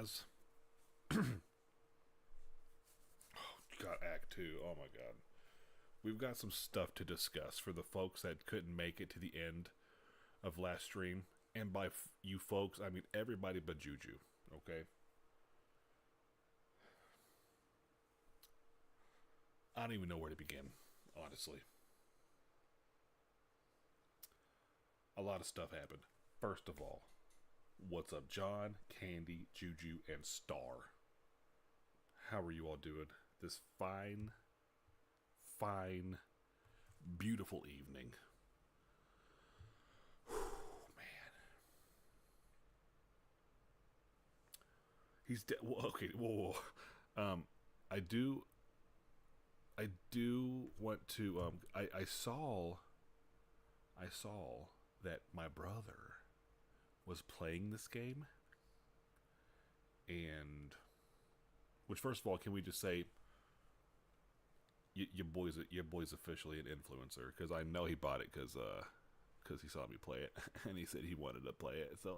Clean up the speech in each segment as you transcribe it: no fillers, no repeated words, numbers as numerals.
guys. Got Act 2. Oh my god. We've got some stuff to discuss for the folks that couldn't make it to the end of last stream. And by you folks, I mean everybody but Juju. Okay? I don't even know where to begin, honestly. A lot of stuff happened. First of all, what's up, John, Candy, Juju, and Star? How are you all doing this fine, beautiful evening? Whew, man. He's dead. Well, okay, whoa. I do want to, I saw that my brother was playing this game, and which, first of all, can we just say your boy's officially an influencer, because I know he bought it because he saw me play it and he said he wanted to play it. So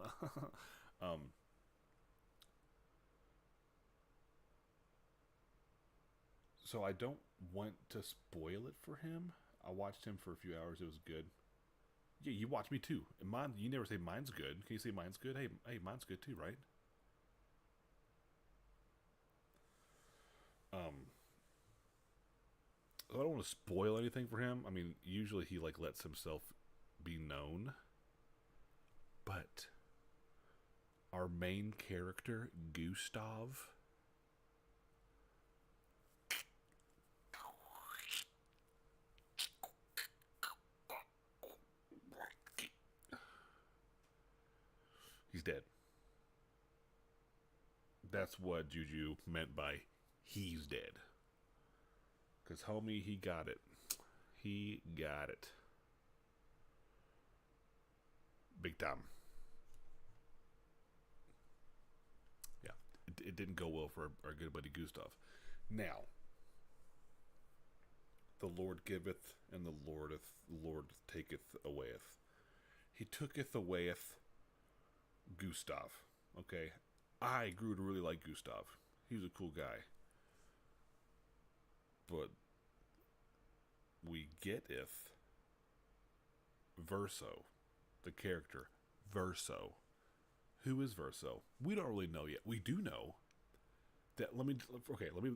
so I don't want to spoil it for him. I watched him for a few hours. It was good. Yeah, you watch me too. And mine, you never say mine's good. Can you say mine's good? Hey, mine's good too, right? I don't want to spoil anything for him. I mean, usually he like lets himself be known. But our main character, Gustav, he's dead. That's what Juju meant by he's dead. Because, homie, he got it. He got it. Big time. Yeah. It didn't go well for our good buddy Gustav. Now, the Lord giveth, and the Lord taketh awayeth. He tooketh awayeth Gustav. Okay? I grew to really like Gustav. He was a cool guy. But we getteth Verso, the character Verso. Who is Verso? We don't really know yet. We do know that. Let me let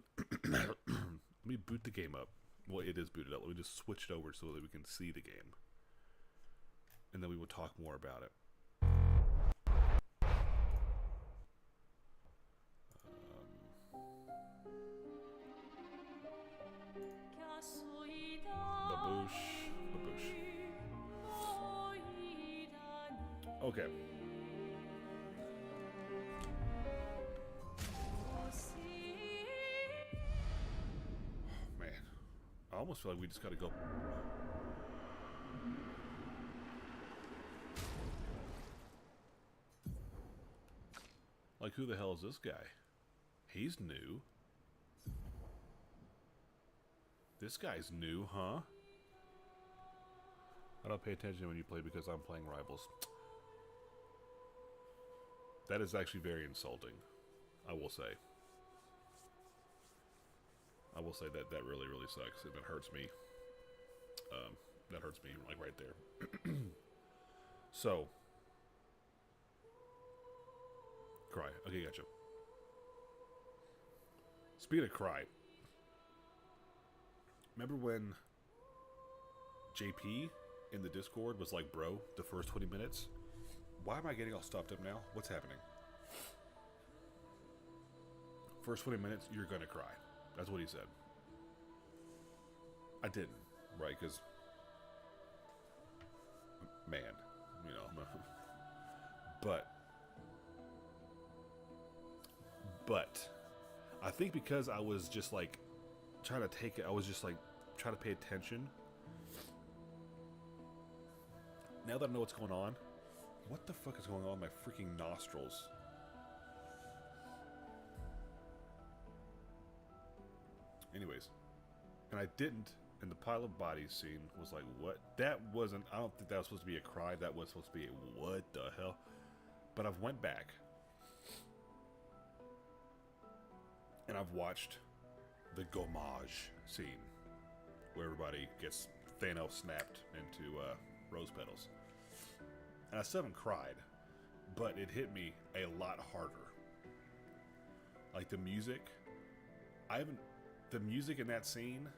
me boot the game up. Well, it is booted up. Let me just switch it over so that we can see the game, and then we will talk more about it. Baboosh. Okay. Man, I almost feel like we just gotta go. Like, who the hell is this guy? He's new. This guy's new, huh? I don't pay attention when you play because I'm playing Rivals. That is actually very insulting, I will say. I will say that really, really sucks. And it hurts me. That hurts me, like, right there. So. Cry. Okay, gotcha. Speaking of cry. Remember when JP in the Discord was like, bro, the first 20 minutes? Why am I getting all stopped up now? What's happening? First 20 minutes, you're gonna cry. That's what he said. I didn't, right? Because, man, you know. But, I think because I was just like, trying to take it, I was just like trying to pay attention. Now that I know what's going on, what the fuck is going on in my freaking nostrils? Anyways, and I didn't, and the pile of bodies scene was like, what? That wasn't, I don't think that was supposed to be a cry. That was supposed to be a what the hell? But I've went back And I've watched the Gommage scene where everybody gets Thanos snapped into rose petals. And I still haven't cried, but it hit me a lot harder. Like the music, the music in that scene,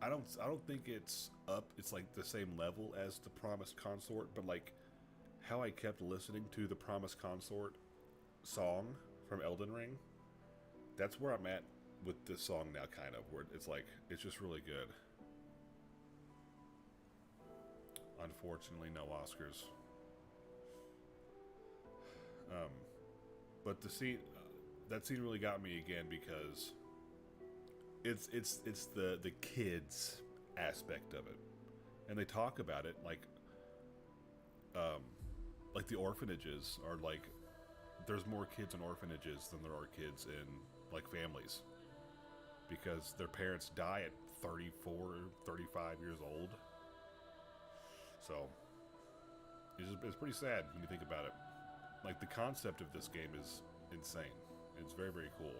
I don't think it's up. It's like the same level as the Promised Consort, but like how I kept listening to the Promised Consort song from Elden Ring, that's where I'm at with this song now, kind of, where it's like, it's just really good. Unfortunately, no Oscars. But the scene, that scene really got me again because it's the kids aspect of it, and they talk about it like the orphanages are like, there's more kids in orphanages than there are kids in like families, because their parents die at 34, 35 years old. So it's pretty sad when you think about it. Like, the concept of this game is insane. It's very, very cool.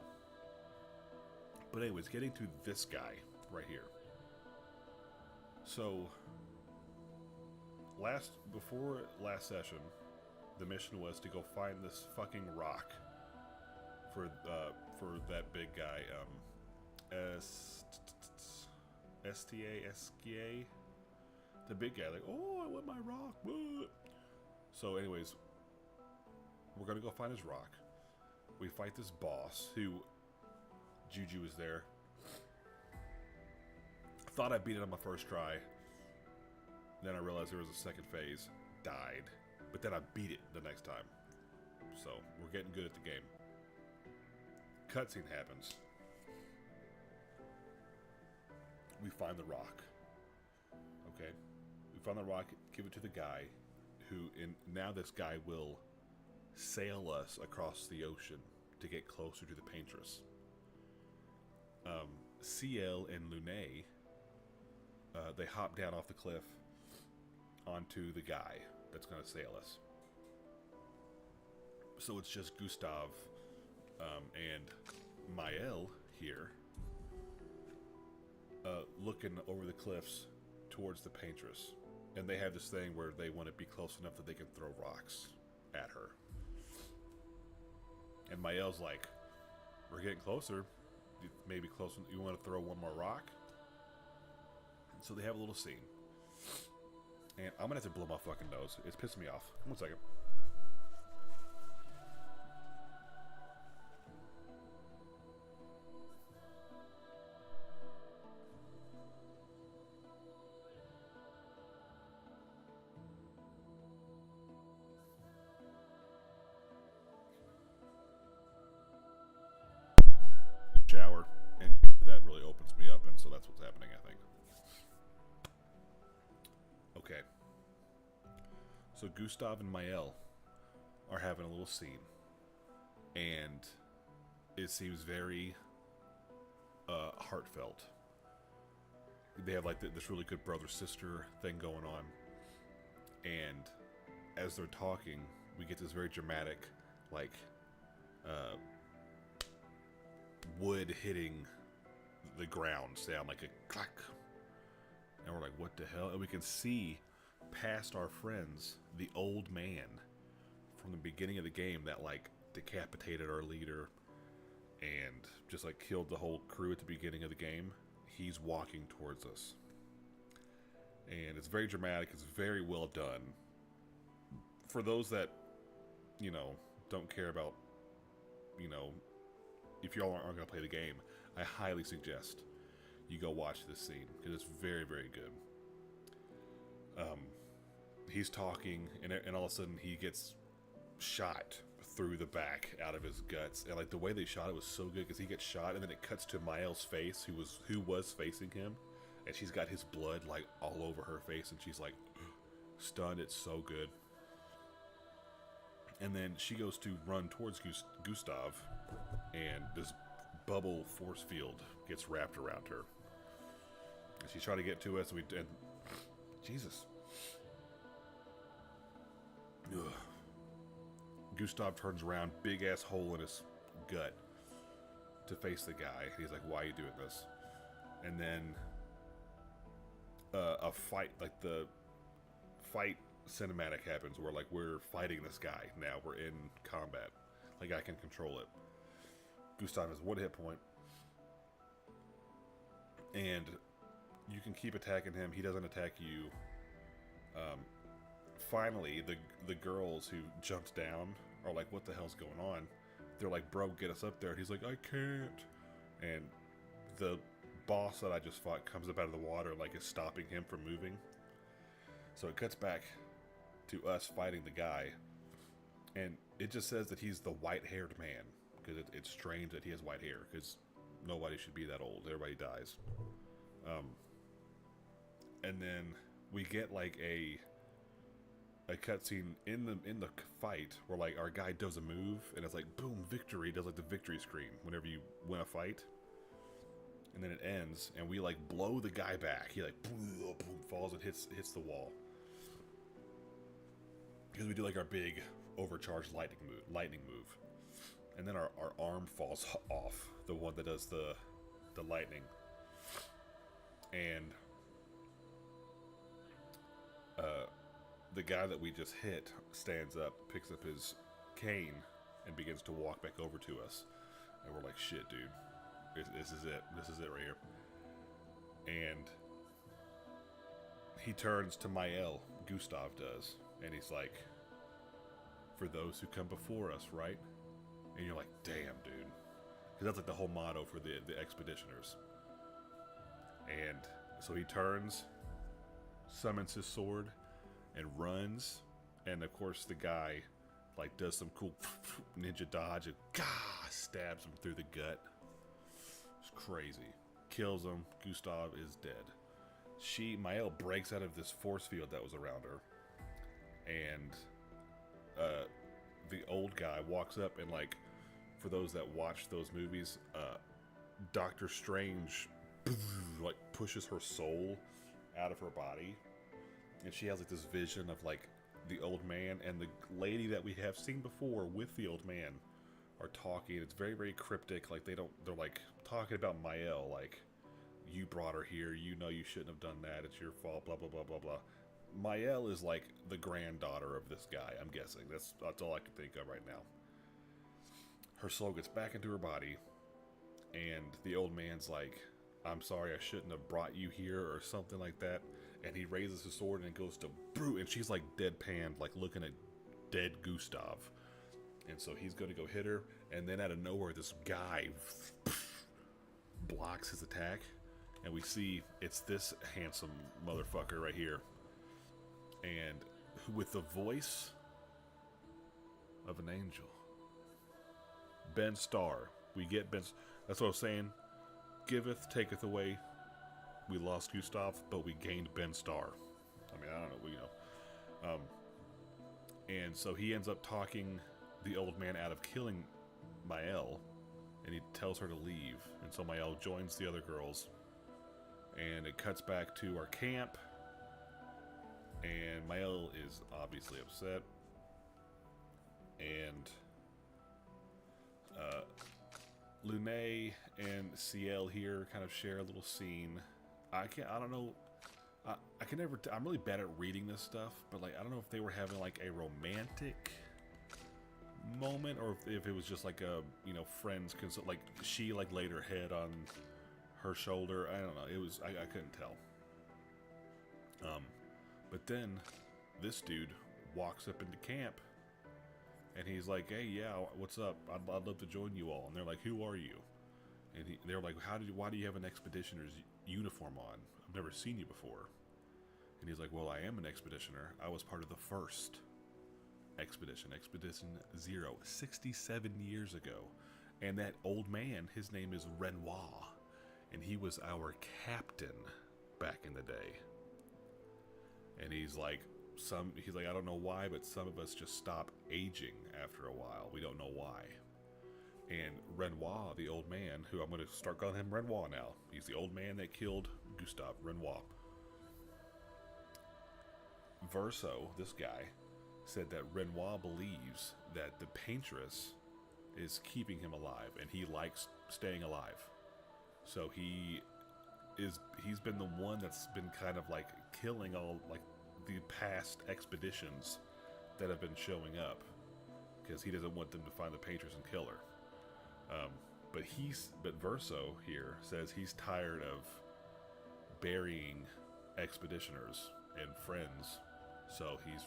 But anyways, getting to this guy right here. So before last session, the mission was to go find this fucking rock for that big guy, STA, the big guy. Like, oh, I want my rock. So, anyways, we're gonna go find his rock. We fight this boss who Juju is there. Thought I beat it on my first try. Then I realized there was a second phase. Died. But then I beat it the next time. So, we're getting good at the game. Cutscene happens. We find the rock. Okay. We find the rock, give it to the guy who, now this guy will sail us across the ocean to get closer to the Paintress. CL and Lune, they hop down off the cliff onto the guy that's going to sail us. So it's just Gustav and Mael here looking over the cliffs towards the Paintress. And they have this thing where they want to be close enough that they can throw rocks at her. And Mael's like, we're getting closer. Maybe close. You want to throw one more rock? So they have a little scene. And I'm going to have to blow my fucking nose. It's pissing me off. 1 second. Shower, and that really opens me up, and so that's what's happening, I think. Okay. So Gustav and Mael are having a little scene, and it seems very heartfelt. They have like this really good brother-sister thing going on, and as they're talking, we get this very dramatic, like, wood hitting the ground sound, like a clack, and we're like, what the hell? And we can see past our friends the old man from the beginning of the game that like decapitated our leader and just like killed the whole crew at the beginning of the game. He's walking towards us, and it's very dramatic. It's very well done. For those that, you know, don't care about, you know, if y'all aren't going to play the game, I highly suggest you go watch this scene, because it's very, very good. He's talking, and all of a sudden he gets shot through the back out of his guts, and like the way they shot it was so good, because he gets shot, and then it cuts to Mael's face, who was facing him, and she's got his blood like all over her face, and she's like stunned. It's so good. And then she goes to run towards Gustav, and this bubble force field gets wrapped around her. And she's trying to get to us, and Jesus. Ugh. Gustav turns around, big ass hole in his gut, to face the guy. He's like, "Why are you doing this?" And then a fight, like the fight cinematic happens where like we're fighting this guy now. We're in combat. Like I can control it. Gustav has 1 hit point, and you can keep attacking him. He doesn't attack you. Finally, the girls who jumped down are like, "What the hell's going on?" They're like, "Bro, get us up there." And he's like, "I can't." And the boss that I just fought comes up out of the water, like is stopping him from moving. So it cuts back to us fighting the guy, and it just says that he's the white-haired man, because it's strange that he has white hair, because nobody should be that old. Everybody dies. And then we get like a cutscene in the fight where like our guy does a move and it's like boom, victory. It does like the victory scream whenever you win a fight, and then it ends and we like blow the guy back. He like boom, boom, falls and hits the wall, because we do like our big overcharged lightning move, and then our arm falls off, the one that does the lightning, and the guy that we just hit stands up, picks up his cane, and begins to walk back over to us. And we're like, "Shit, dude. This is it. This is it right here." And he turns to Mael, Gustav does, and he's like, "For those who come before us, right?" And you're like, "Damn, dude." Because that's like the whole motto for the expeditioners. And so he turns, summons his sword, and runs, and of course the guy like does some cool ninja dodge and stabs him through the gut. It's crazy. Kills him. Gustav is dead. Mael breaks out of this force field that was around her, and the old guy walks up and, like, for those that watch those movies, Doctor Strange like pushes her soul out of her body, and she has like this vision of like the old man and the lady that we have seen before with the old man are talking. It's very, very cryptic. Like they're like talking about Mael, like, "You brought her here, you know you shouldn't have done that, it's your fault, blah blah blah blah blah." Mael is like the granddaughter of this guy, I'm guessing. That's all I can think of right now. Her soul gets back into her body, and the old man's like, "I'm sorry, I shouldn't have brought you here," or something like that. And he raises his sword and goes to brute, and she's like deadpanned, like looking at dead Gustav. And so he's going to go hit her, and then out of nowhere, this guy blocks his attack, and we see it's this handsome motherfucker right here, and with the voice of an angel, Ben Starr. We get Ben. That's what I was saying. Giveth, taketh away. We lost Gustav, but we gained Ben Starr. I mean, I don't know, and so he ends up talking the old man out of killing Mael, and he tells her to leave. And so Mael joins the other girls, and it cuts back to our camp, and Mael is obviously upset, and Lune and Ciel here kind of share a little scene. I don't know. I can never. I'm really bad at reading this stuff, but like I don't know if they were having like a romantic moment, or if it was just like a friends consult. Like she like laid her head on her shoulder. I don't know. It was I couldn't tell. But then this dude walks up into camp, and he's like, "Hey, yeah, what's up? I'd love to join you all." And they're like, "Who are you?" And they're like, "Why do you have an expeditioner's uniform on? I've never seen you before." And he's like, "Well, I am an expeditioner. I was part of the first expedition, Expedition Zero, 67 years ago. And that old man, his name is Renoir, and he was our captain back in the day." And he's like, I don't know why, but some of us just stop aging after a while. We don't know why. And Renoir, the old man, who I'm going to start calling him Renoir now. He's the old man that killed Gustav, Renoir. Verso, this guy, said that Renoir believes that the paintress is keeping him alive, and he likes staying alive. So he's been the one that's been kind of like killing all like the past expeditions that have been showing up because he doesn't want them to find the painters and kill her. But Verso here says he's tired of burying expeditioners and friends, so he's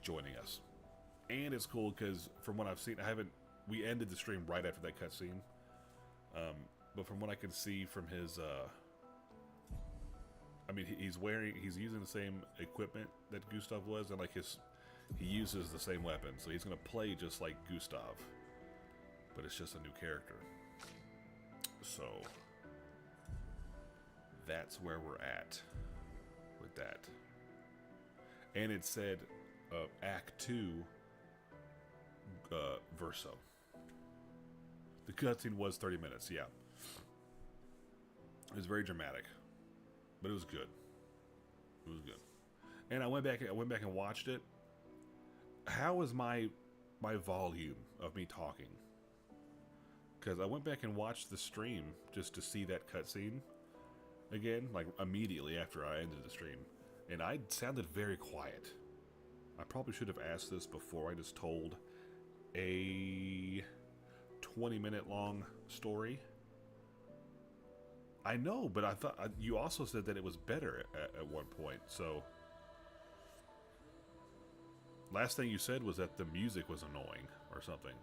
joining us. And it's cool because from what I've seen, we ended the stream right after that cutscene. But from what I can see from his, he's using the same equipment that Gustav was, and like he uses the same weapon, so he's gonna play just like Gustav, but it's just a new character. So that's where we're at with that. And it said Act 2 Verso. The cutscene was 30 minutes, yeah. It was very dramatic, but it was good. It was good. And I went back and watched it. How is my volume of me talking? Because I went back and watched the stream just to see that cutscene again, like immediately after I ended the stream, and I sounded very quiet. I probably should have asked this before I just told a 20-minute long story. I know, but I thought you also said that it was better at one point. So last thing you said was that the music was annoying or something.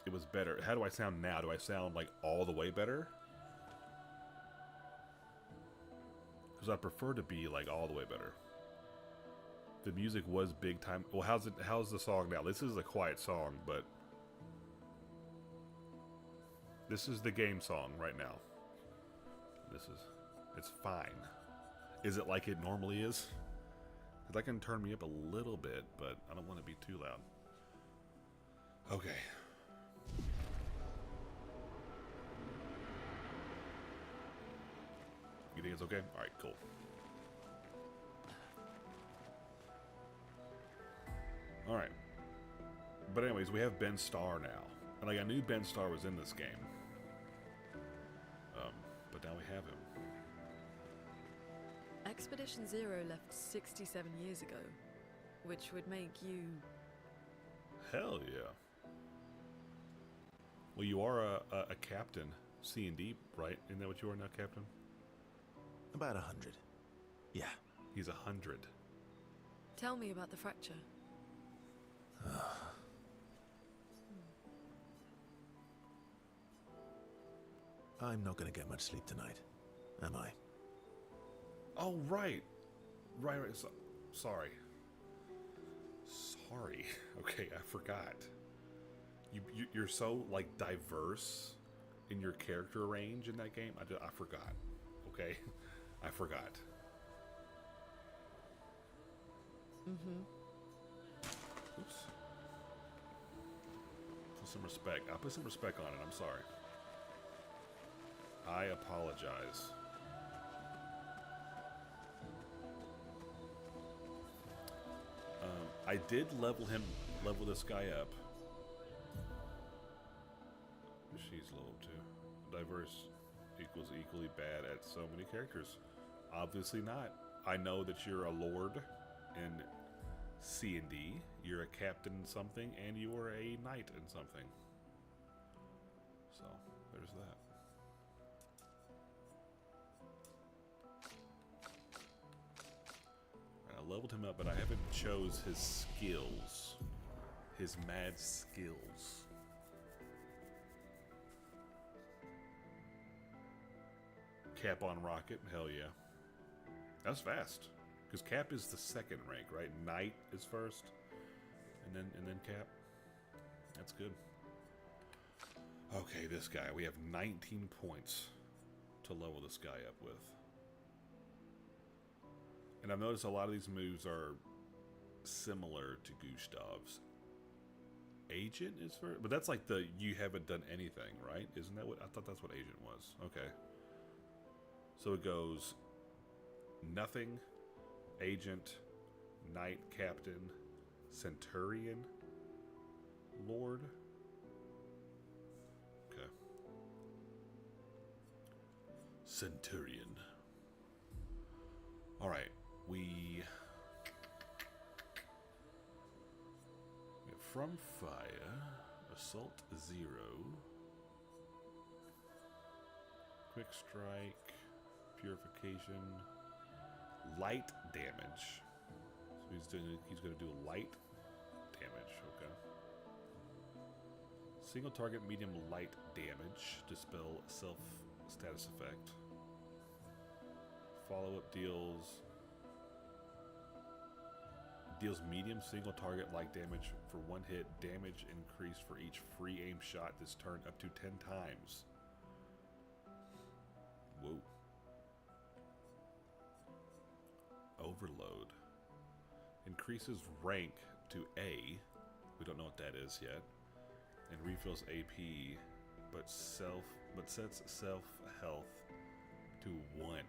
It was better. How do I sound now? Do I sound like all the way better? Because I prefer to be like all the way better. The music was big time. Well, how's the song now? This is a quiet song, but this is the game song right now. It's fine. Is it like it normally is? Because that can turn me up a little bit, but I don't want to be too loud. Okay. You think it's okay? Alright, cool. Alright. But anyways, we have Ben Starr now. And like I knew Ben Starr was in this game. But now we have him. Expedition Zero left 67 years ago, which would make you... Hell yeah. Well, you are a captain, C&D, right? Isn't that what you are now, Captain? About 100. Yeah. He's 100. Tell me about the fracture. I'm not gonna get much sleep tonight, am I? Oh, right. Right. Sorry. Okay, I forgot. You're so, like, diverse in your character range in that game. I forgot. Okay? I forgot. Mm-hmm. Oops. Put some respect. I'll put some respect on it. I'm sorry. I apologize. I did level this guy up. She's level 2. Diverse equals equally bad at so many characters. Obviously not. I know that you're a lord in C&D. You're a captain in something, and you are a knight in something. So, there's that. I leveled him up, but I haven't chose his skills. His mad skills. Cap on rocket, hell yeah. That's fast. Because Cap is the second rank, right? Knight is first, and then Cap. That's good. Okay, this guy. We have 19 points to level this guy up with. And I've noticed a lot of these moves are similar to Gustav's. Agent is first, but that's like the you haven't done anything, right? Isn't that what I thought? That's what agent was. Okay. So it goes nothing, agent, knight, captain, centurion, Centurion. Alright, we from fire, assault 0, quick strike, purification, light damage. So he's gonna do light damage, okay. Single target medium light damage, dispel self status effect. Follow-up deals medium single target like damage for 1 hit, damage increased for each free aim shot this turn up to 10 times. Whoa. Overload. Increases rank to A. We don't know what that is yet. And refills AP, but sets self health to 1.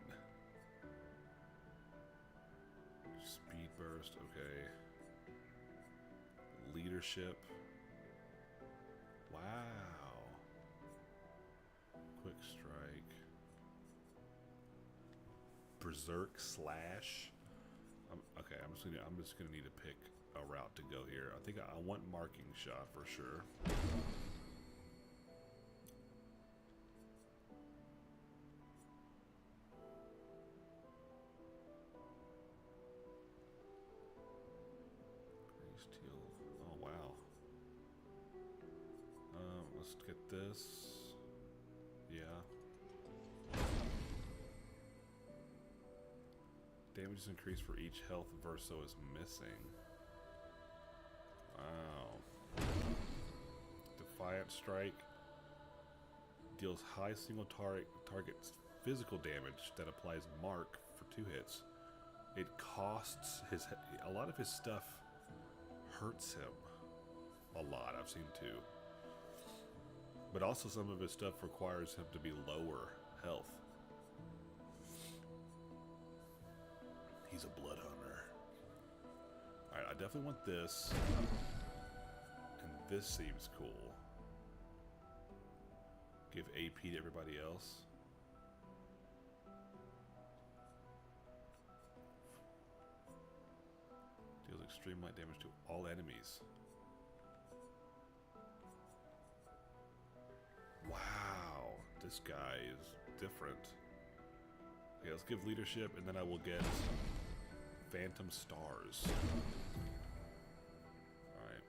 Speed burst, okay. Leadership. Wow. Quick strike. Berserk slash. Okay, I'm just gonna need to pick a route to go here. I think I want marking shot for sure. Oh wow. Let's get this. Yeah. Damage is increased for each health Verso is missing. Wow. Defiant Strike deals high single target physical damage that applies mark for 2 hits. It costs a lot of his stuff hurts him a lot. I've seen 2. But also some of his stuff requires him to be lower health. He's a blood hunter. Alright, I definitely want this. And this seems cool. Give AP to everybody else. Deals extreme light damage to all enemies. Wow, this guy is different. Okay, let's give leadership, and then I will get Phantom Stars. Alright.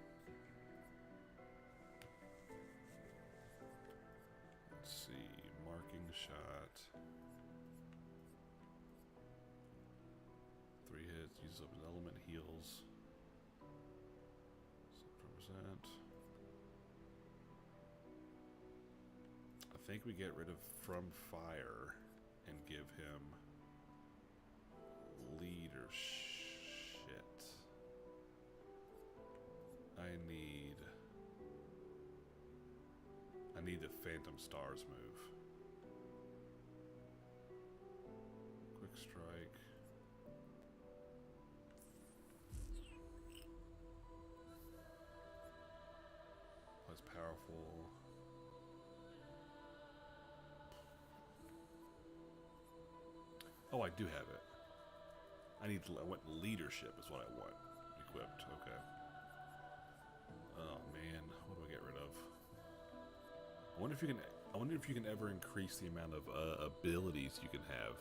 Let's see. Marking shot. 3 hits. Uses up an element, heals. 7%. I think we get rid of From Fire and give him leadership. I need the Phantom Stars move. Quick strike. That's powerful. Oh, I do have it. I want leadership is what I want. Equipped, okay. Oh man, what do I get rid of? I wonder if you can ever increase the amount of abilities you can have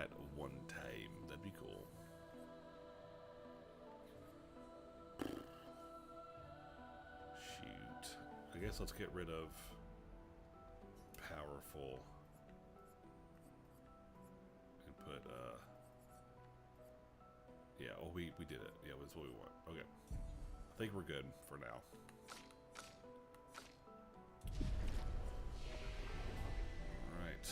at one time. That'd be cool. Shoot. I guess let's get rid of powerful. Put yeah, oh we did it. Yeah, that's what we want. Okay. I think we're good for now. Alright.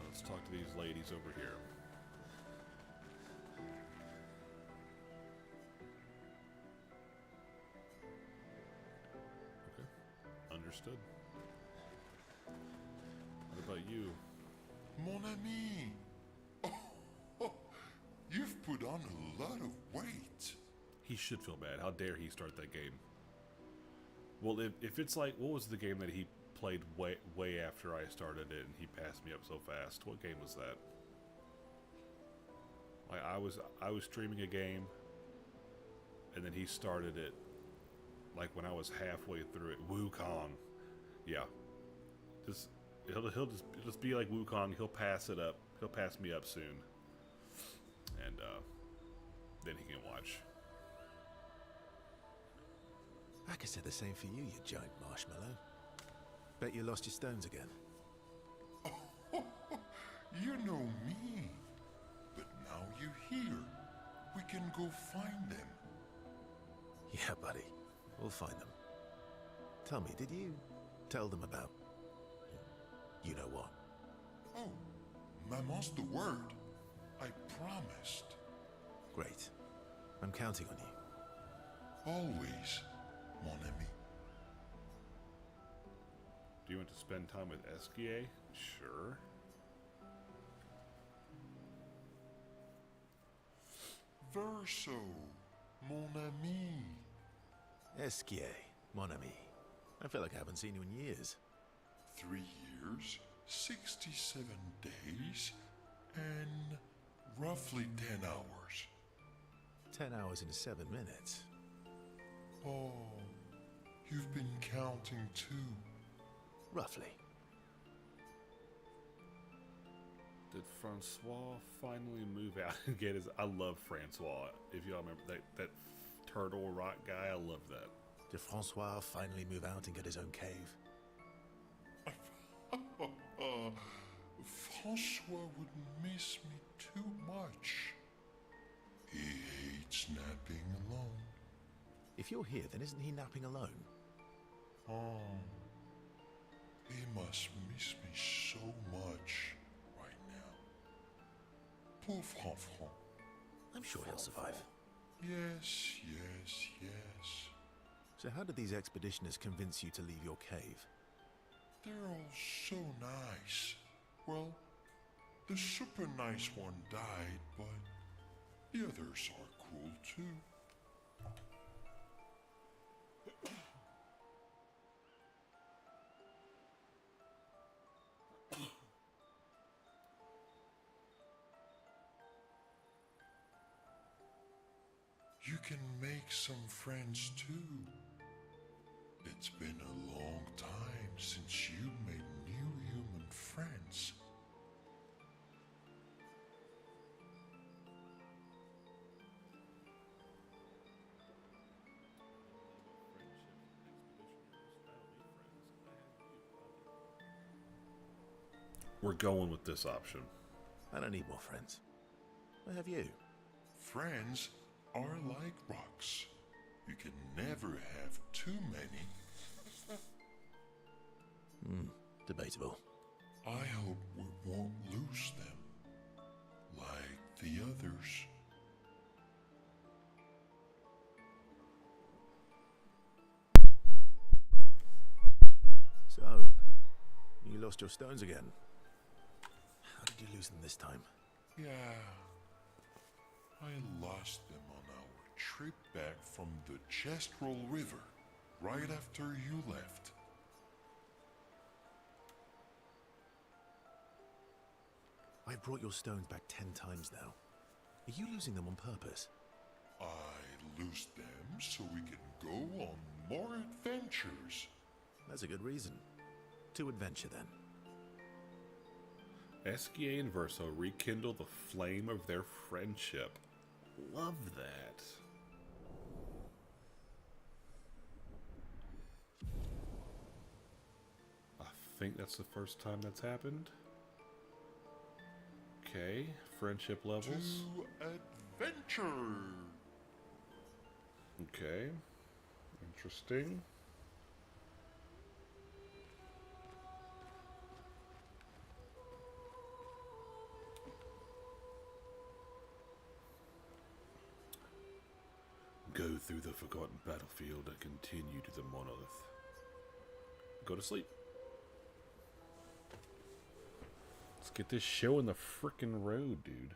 Let's talk to these ladies over here. Okay. Understood. What about you? Mon ami! Oh, you've put on a lot of weight. He should feel bad. How dare he start that game? Well, if it's like, what was the game that he played way after I started it and he passed me up so fast? What game was that? Like I was streaming a game, and then he started it like when I was halfway through it. Wukong, yeah. He'll just be like Wukong. He'll pass it up. He'll pass me up soon, and then he can watch. I could say the same for you, you giant marshmallow. Bet you lost your stones again. You know me. But now you're here. We can go find them. Yeah, buddy. We'll find them. Tell me, did you tell them about... you know what? Oh, Maman's the word. I promised. Great. I'm counting on you. Always, mon ami. Do you want to spend time with Esquier? Sure. Verso, mon ami. Esquier, mon ami. I feel like I haven't seen you in years. 3 years, 67 days, and roughly 10 hours. 10 hours and 7 minutes. Oh, you've been counting too. Roughly. Did Francois finally move out and get his... I love Francois. If y'all remember that turtle rock guy, I love that. Did Francois finally move out and get his own cave? Francois would miss me too much. He hates napping alone. If you're here, then isn't he napping alone? Oh, he must miss me so much right now. Poor Franfran. I'm sure he'll survive. Yes, yes, yes. So how did these expeditioners convince you to leave your cave? They're all so nice. Well, the super nice one died, but the others are cool too. You can make some friends too. It's been a long time since you made new human friends. We're going with this option. I don't need more friends. I have you. Friends are like rocks. You can never have too many. Debatable. I hope we won't lose them, like the others. So, you lost your stones again. How did you lose them this time? Yeah, I lost them on our trip back from the Chestrel River, right after you left. I've brought your stones back 10 times now. Are you losing them on purpose? I lose them so we can go on more adventures. That's a good reason. To adventure then. Esquier and Verso rekindle the flame of their friendship. Love that. I think that's the first time that's happened. Okay, friendship levels. To adventure. Okay, interesting. Go through the forgotten battlefield and continue to the monolith. Go to sleep. Let's get this show in the frickin' road, dude.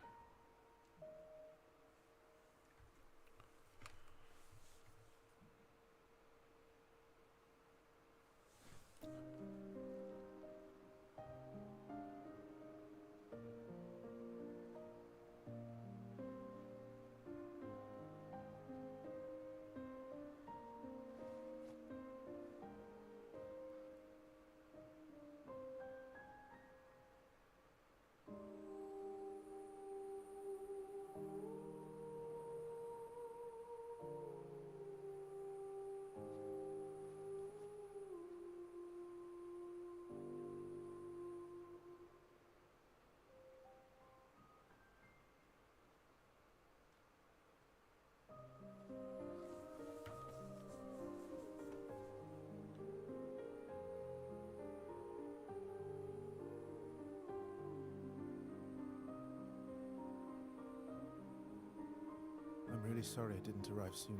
really sorry it didn't arrive sooner.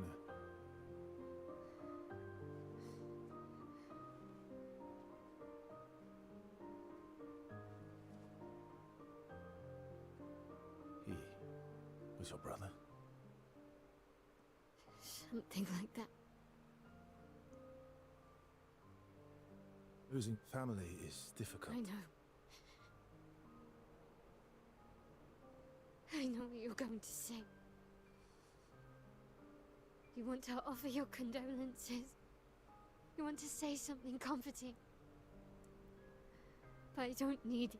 He was your brother? Something like that. Losing family is difficult. I know. I know what you're going to say. You want to offer your condolences. You want to say something comforting. But I don't need it.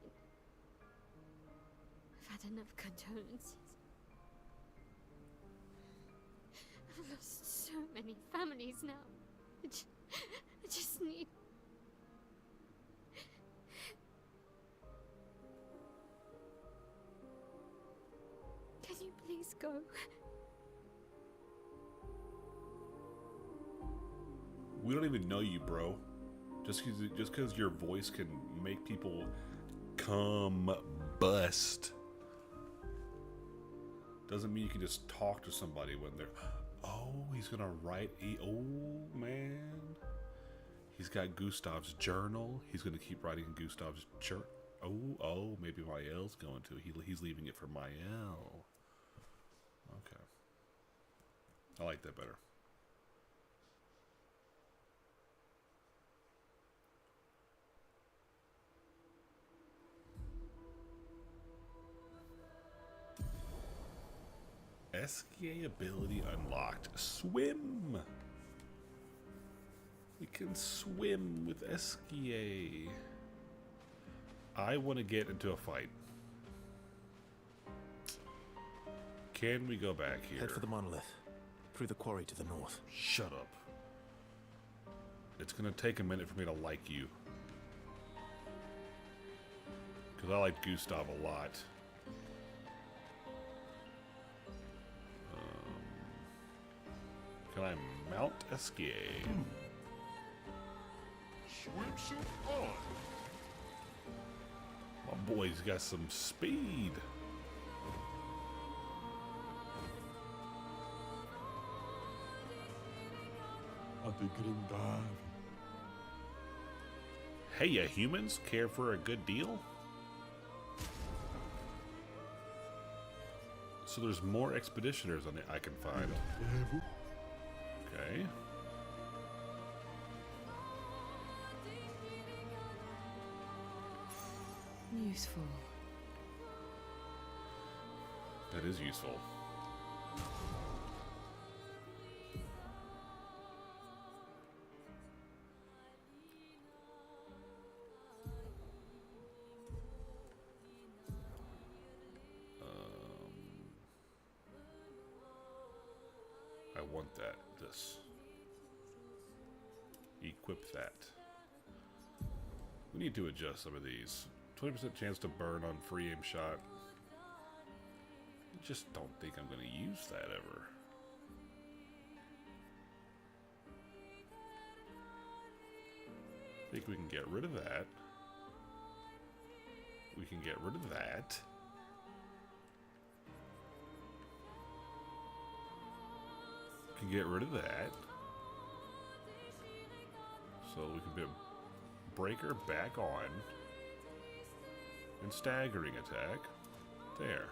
I've had enough condolences. I've lost so many families now. I just need... Can you please go? We don't even know you, bro. Just because your voice can make people combust doesn't mean you can just talk to somebody when they're... Oh, he's gonna write oh, man. He's got Gustav's journal. He's gonna keep writing in Gustav's journal. Oh, maybe Mael's going to. He's leaving it for Mael. Okay. I like that better. Esquier ability unlocked. Swim! We can swim with Esquier. I want to get into a fight. Can we go back here? Head for the monolith. Through the quarry to the north. Shut up. It's gonna take a minute for me to like you. Because I like Gustav a lot. Can I mount Esquier? Swimsuit on. My boy's got some speed. Hey, ya humans, care for a good deal? So there's more expeditioners on it I can find. Okay. Useful. That is useful. I want that. This. Equip that. We need to adjust some of these. 20% chance to burn on free aim shot. I just don't think I'm going to use that ever. I think we can get rid of that. We can get rid of that. We can get rid of that. So we can put breaker back on. And staggering attack. There.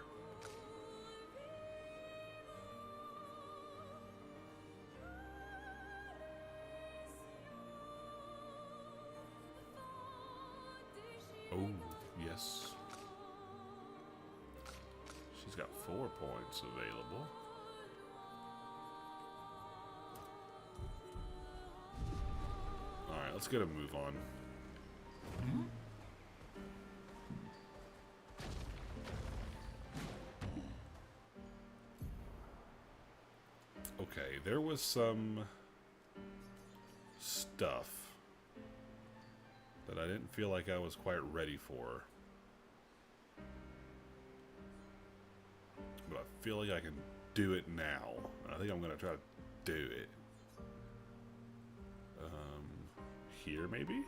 Oh, yes. She's got 4 points available. Alright, let's get a move on. Okay, there was some stuff that I didn't feel like I was quite ready for. But I feel like I can do it now. I think I'm going to try to do it. Here, maybe?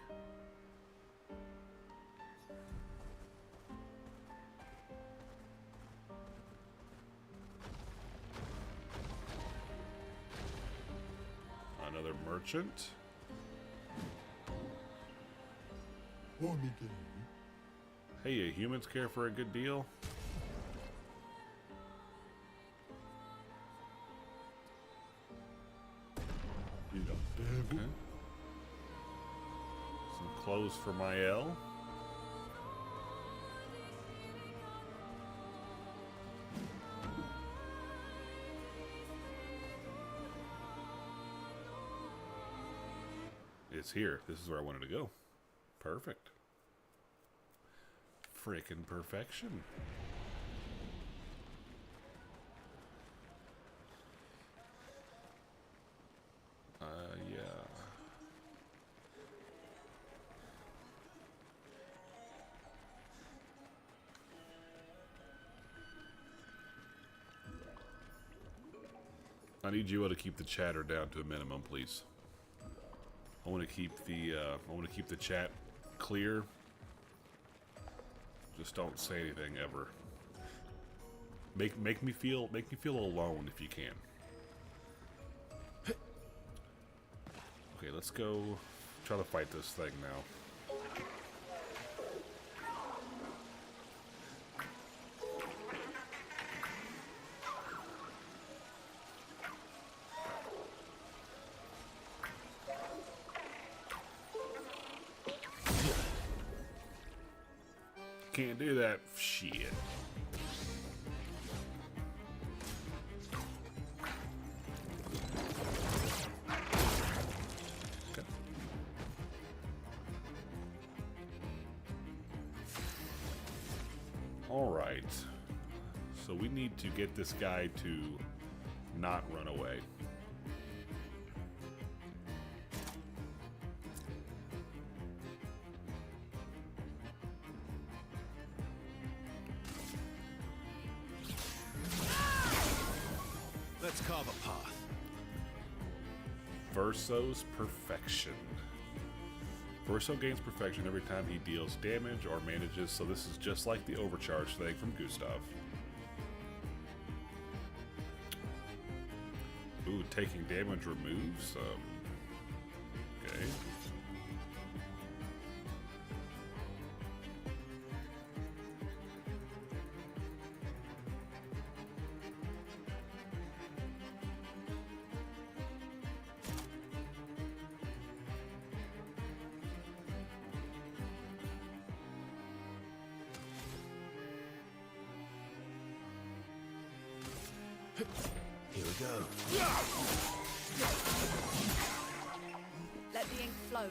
Another merchant. Hey, you humans care for a good deal? Okay. Some clothes for Mael. It's here. This is where I wanted to go. Perfect. Frickin' perfection. Yeah. I need you all to keep the chatter down to a minimum, please. I want to keep the chat clear. Just don't say anything ever. Make me feel alone if you can. Okay, let's go try to fight this thing now. Can't do that. Shit. Okay. All right. So we need to get this guy to not run away. Let's carve a path. Verso's perfection. Verso gains perfection every time he deals damage or manages, so this is just like the overcharge thing from Gustav. Ooh, taking damage removes. Okay. Here we go. Let the ink flow.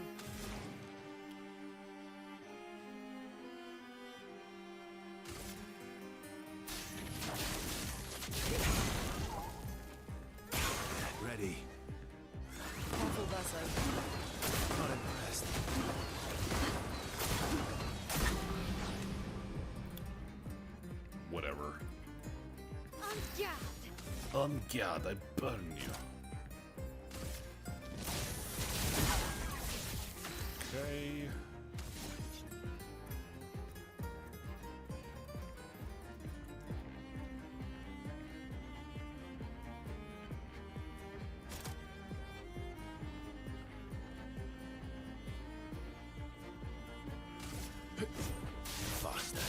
Ready. Careful, Verso. Not impressed. Whatever. On guard. On guard, I burn you. Okay. Faster.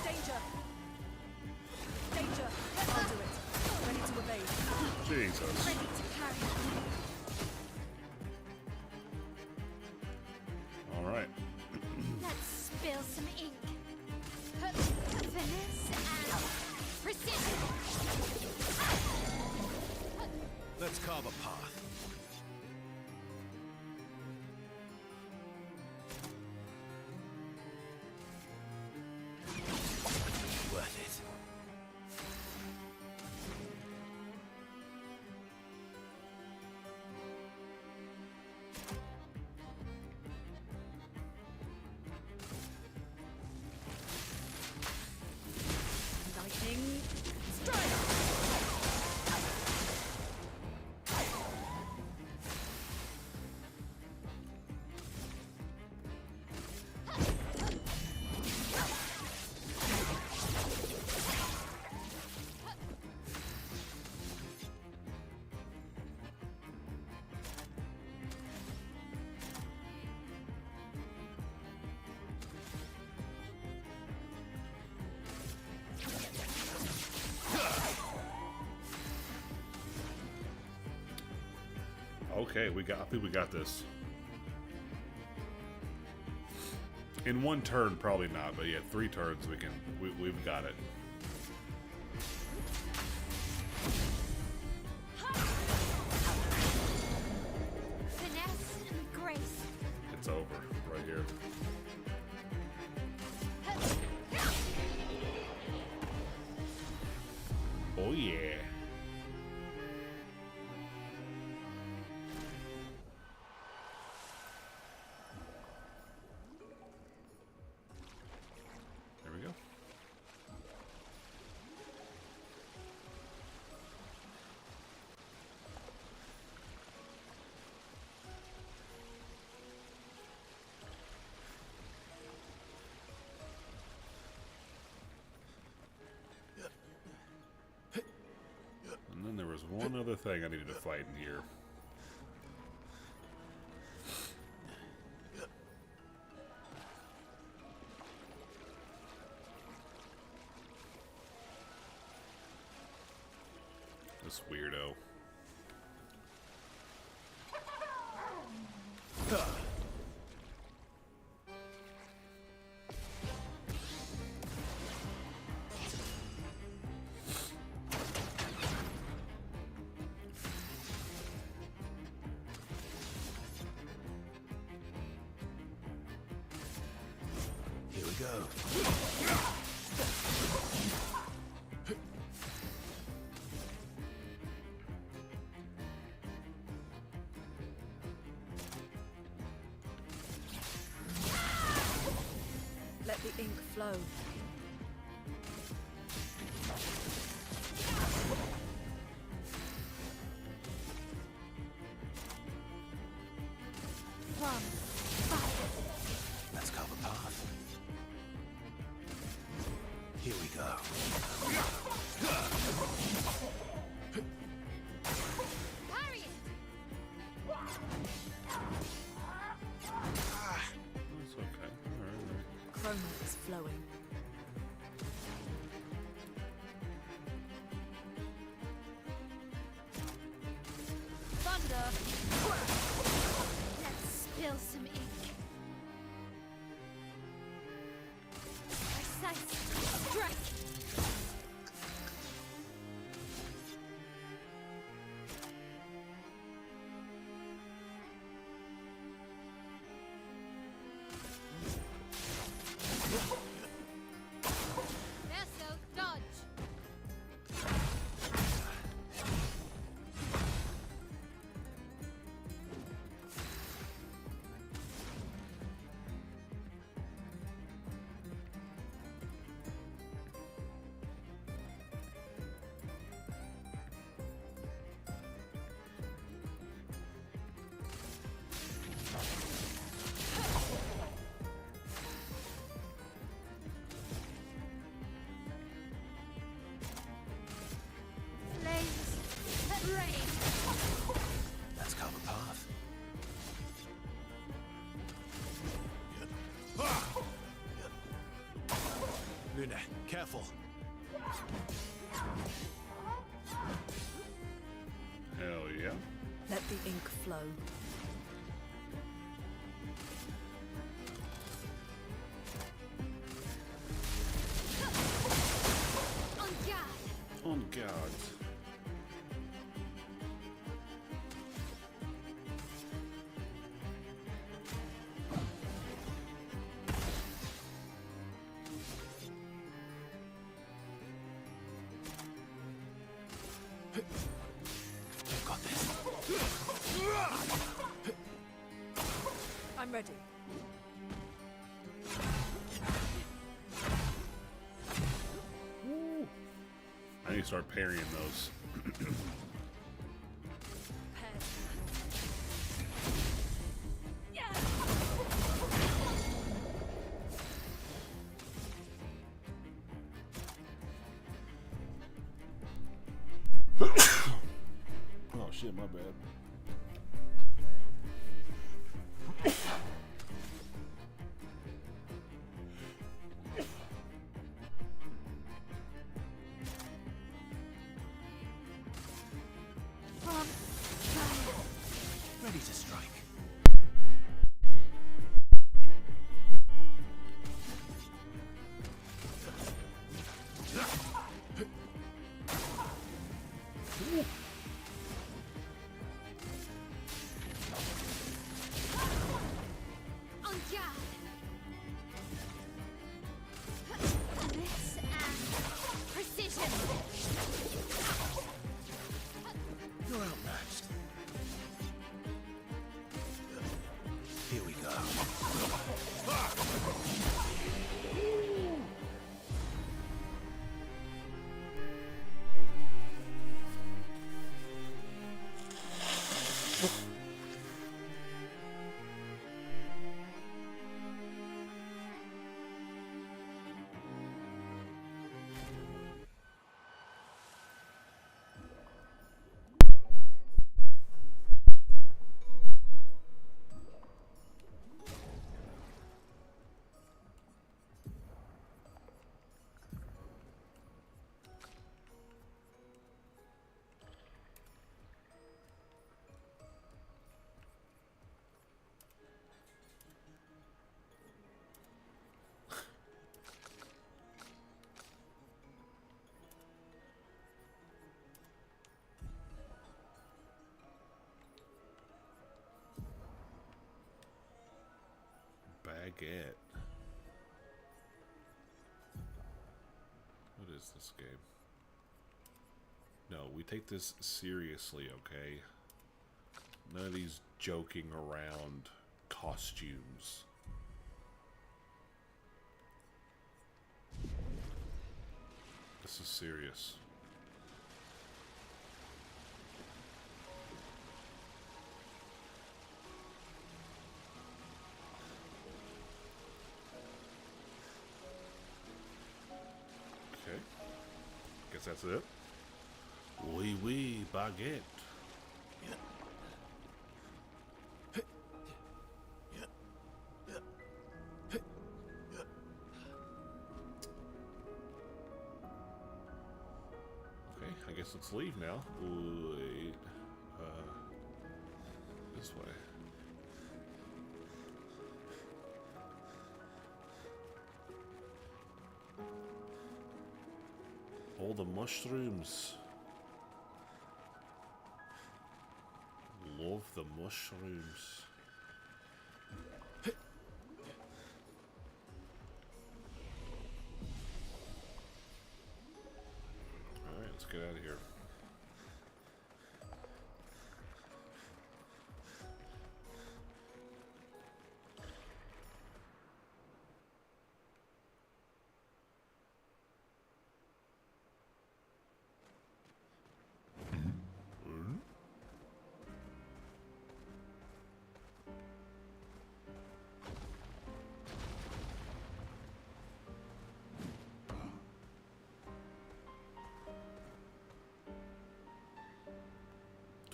Danger! Danger! I'll do it. Ready to evade. Jesus. Ready to carry. All right. Let's spill some ink. Finesse and precision. Let's carve a path. Worth it. Lightning strike! Okay, I think we got this. In one turn, probably not, but yeah, 3 turns we've got it. Finesse and grace. It's over right here. Oh yeah. There we go. And then there was one other thing I needed to fight in here. This weirdo. Here we go. Let the ink flow. From fire. Let's carve a path. Here we go. Parry it. That's okay. Alright. Chroma is flowing. Thunder! Let's spill some ink. Precise strike. Verso, dodge. Flames, rain. Let's carve a path. Luna, careful. Hell yeah. Let the ink flow. On guard. On guard. You've got this. I'm ready. I need to start parrying those. Oh shit, my bad. From fire. baguette. What is this game? No, we take this seriously, okay? None of these joking around costumes. This is serious. Okay. Guess that's it. Oui, oui, baguette. Okay, I guess let's leave now. Wait, this way. All the mushrooms. Love the mushrooms. Alright, let's get out of here.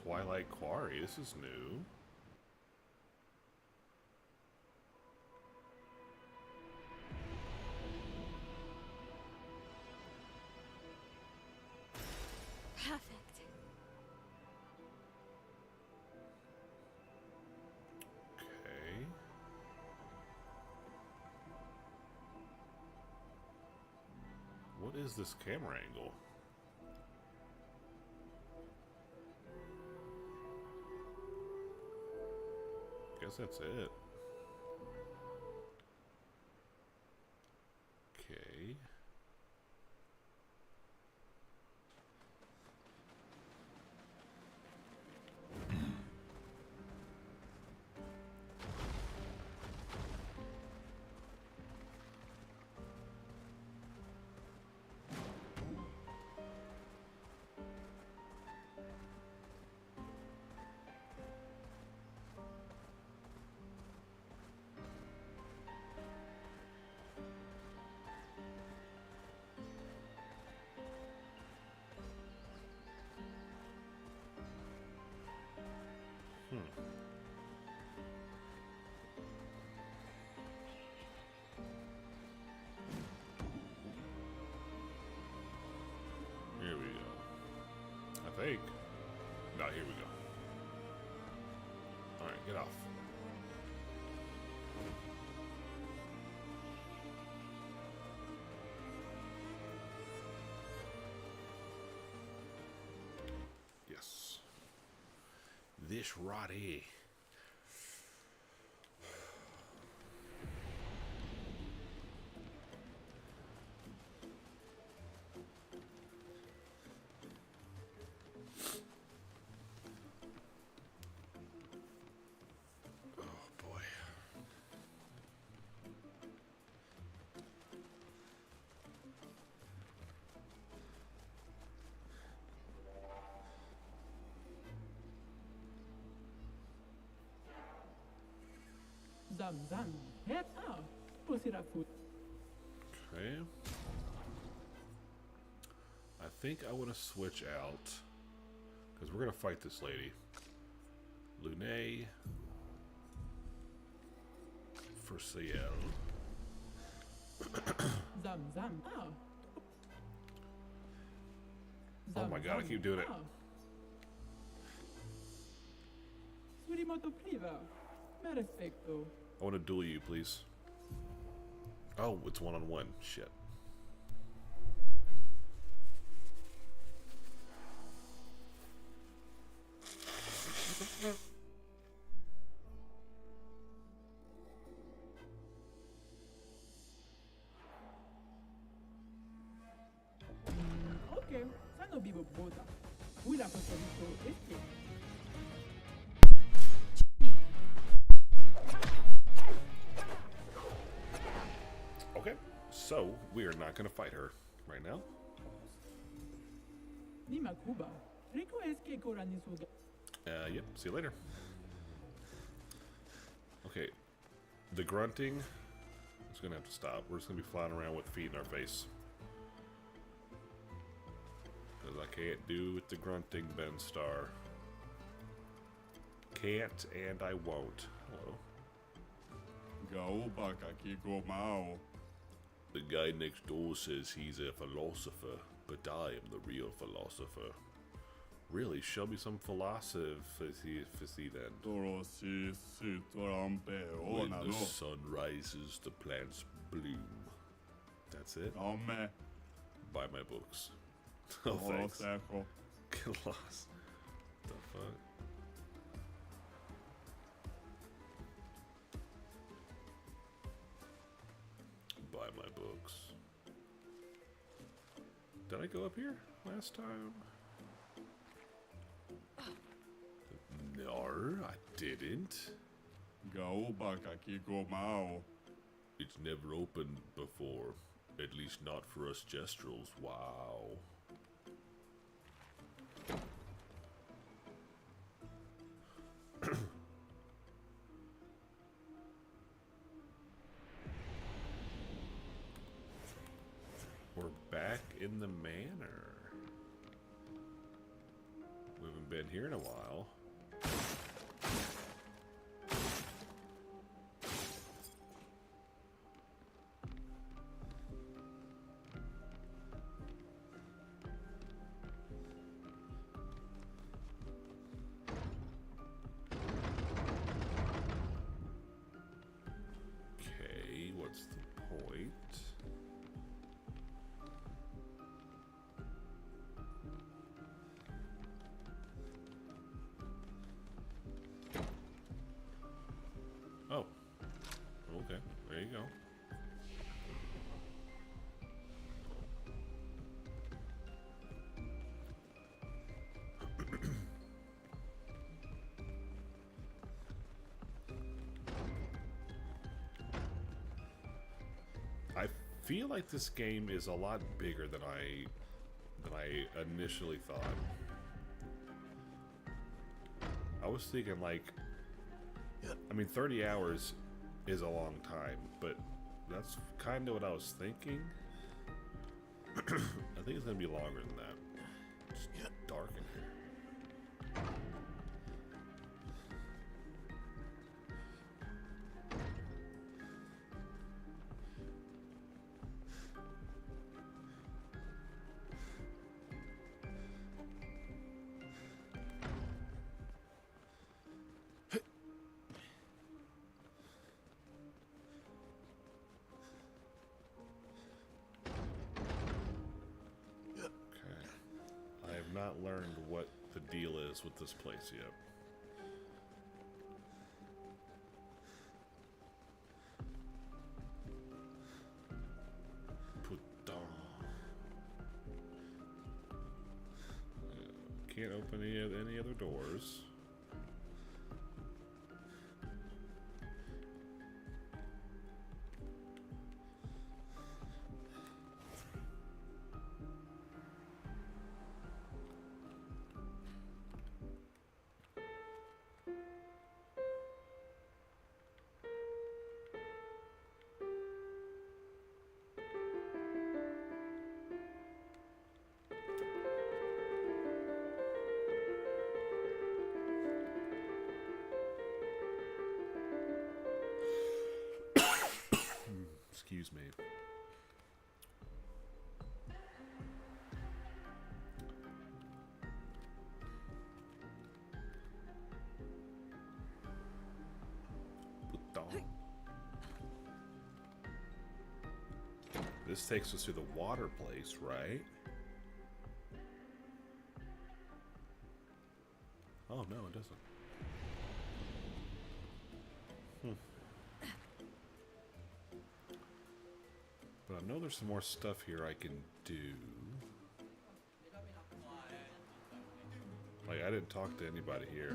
Twilight Quarry, this is new. Perfect. Okay. What is this camera angle? Guess that's it. Okay. Here we go. I think. No, here we go. Alright, get off. Yes. This right here. Zam zam. Het out. Pusira food. Okay. I think I want to switch out. Because we're going to fight this lady. Lune. For Ciel. Zam zam. Out. Oh my god, I keep doing it. Surimoto priva. Me respecto. I want to duel you, please. Oh, it's one-on-one. Shit. Ego Boda. Wira Fotorito Este. Okay, so we are not going to fight her right now. Nima Kuba. Rico Eske Koranisuga. Yep, see you later. Okay, the grunting is going to have to stop. We're just going to be flying around with feet in our face. Because I can't do with the grunting, Ben Star. Can't and I won't. Hello. The guy next door says he's a philosopher, but I am the real philosopher. Really, show me some philosophy then. When the sun rises, the plants bloom. That's it? Buy my books. Oh, thanks. Colossus. The fuck? Buy my books. Did I go up here last time? No, I didn't. It's never opened before. At least not for us Jestrels. Wow. We're back in the manor. We haven't been here in a while. Okay, what's the point? Oh. Okay, there you go. I feel like this game is a lot bigger than I initially thought. I was thinking like, I mean, 30 hours is a long time, but that's kind of what I was thinking. I think it's gonna be longer than that. It's dark in here. I have not learned what the deal is with this place yet. Put down. Can't open any other doors. Excuse me. This takes us to the water place, right? Oh, no, it doesn't. But I know there's some more stuff here I can do. Like, I didn't talk to anybody here.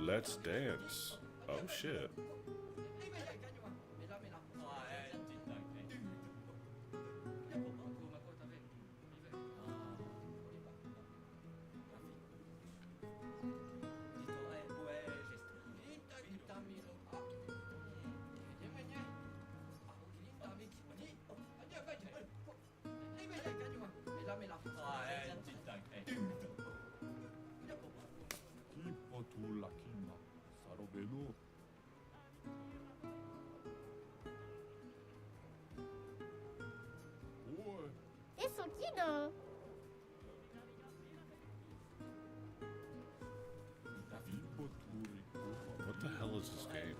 Let's dance. Oh shit. Eso quiero. What the hell is this game?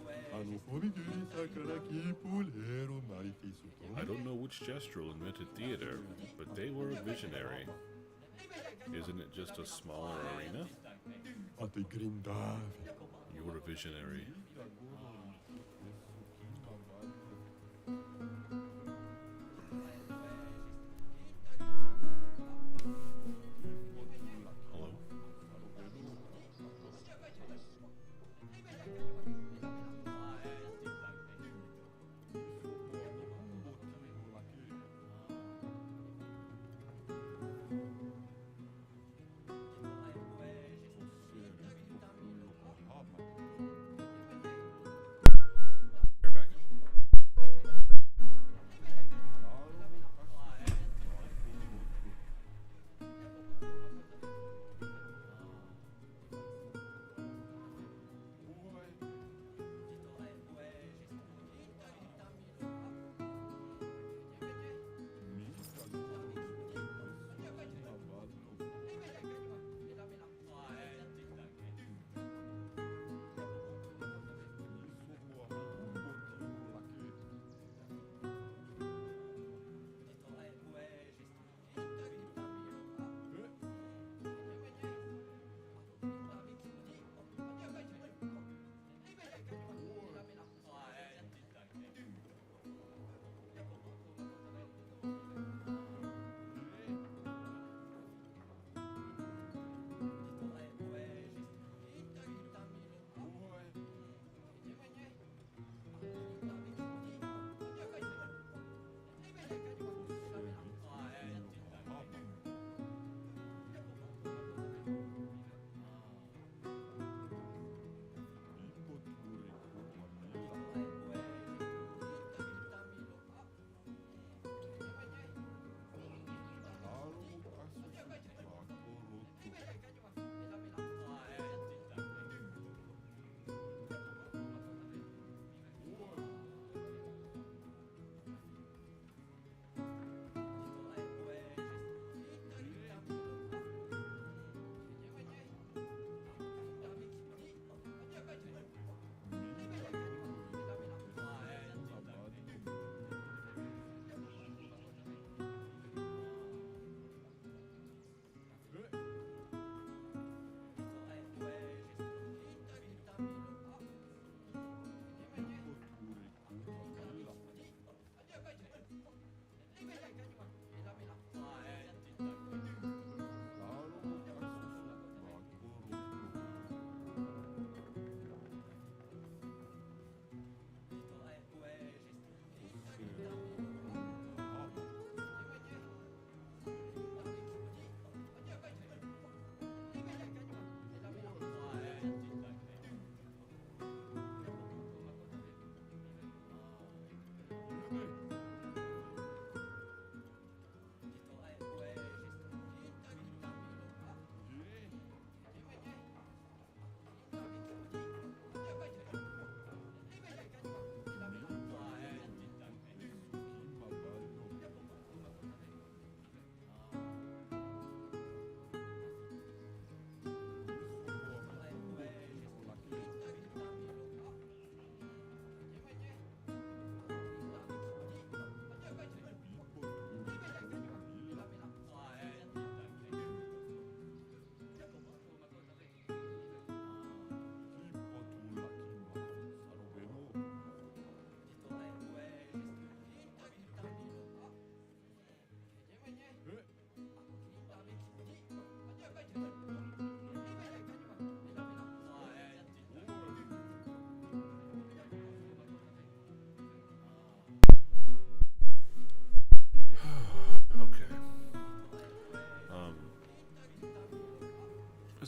I don't know which Gestrel invented theater, but they were a visionary. Isn't it just a smaller arena? You're a visionary. Hello?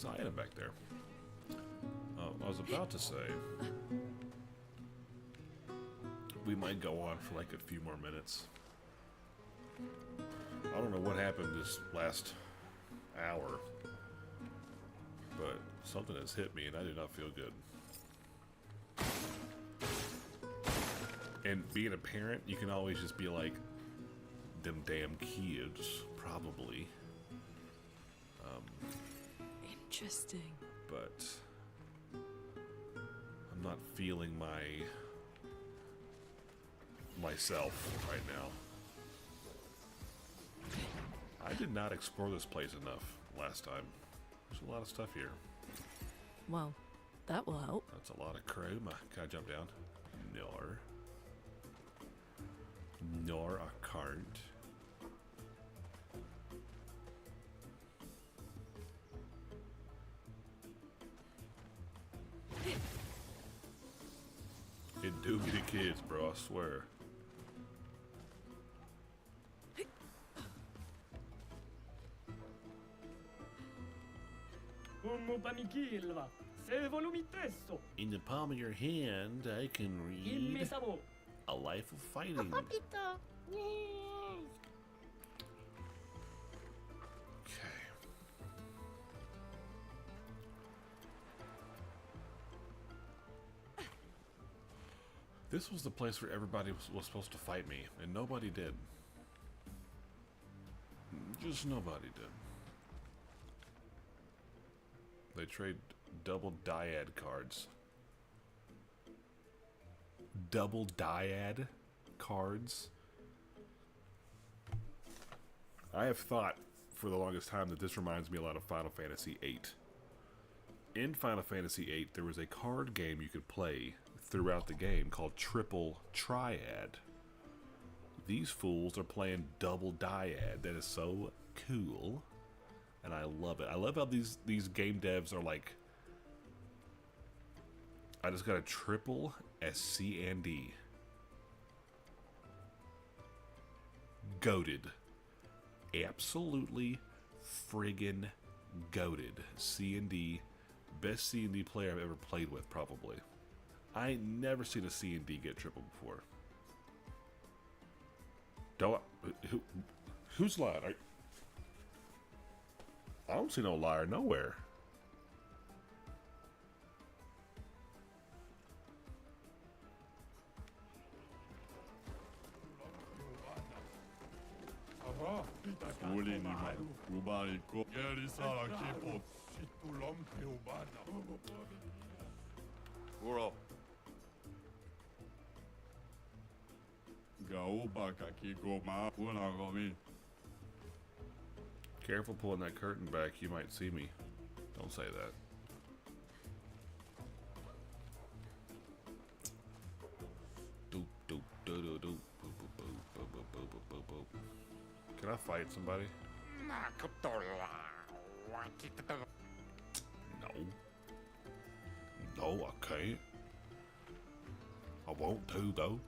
this item back there? I was about to say we might go on for like a few more minutes. I don't know what happened this last hour, but something has hit me and I do not feel good. And being a parent, you can always just be like, them damn kids, probably. Interesting. But I'm not feeling myself right now. I did not explore this place enough last time. There's a lot of stuff here. Well, that will help. That's a lot of chrome. Can I jump down? Nor. Nor a cart. It do be the kids, bro, I swear. In the palm of your hand, I can read A Life of Fighting. Okay. This was the place where everybody was supposed to fight me, and nobody did. Just nobody did. They trade double dyad cards. Double dyad cards? I have thought for the longest time that this reminds me a lot of Final Fantasy VIII. In Final Fantasy VIII, there was a card game you could play throughout the game called Triple Triad. These fools are playing double dyad. That is so cool. And I love it. I love how these game devs are like, I just got a triple SC and D. Goated. Absolutely friggin' goated. C&D. Best C&D player I've ever played with, probably. I ain't never seen a C&D get triple before. Who's lying? I don't see no liar nowhere. Careful pulling that curtain back, you might see me. Don't say that. Doop, doop, doo, doo, doop, boop, boop, boop, boop, boop, boop, boop, boop, boop. Can I fight somebody? No. No, I can't. I won't to, though.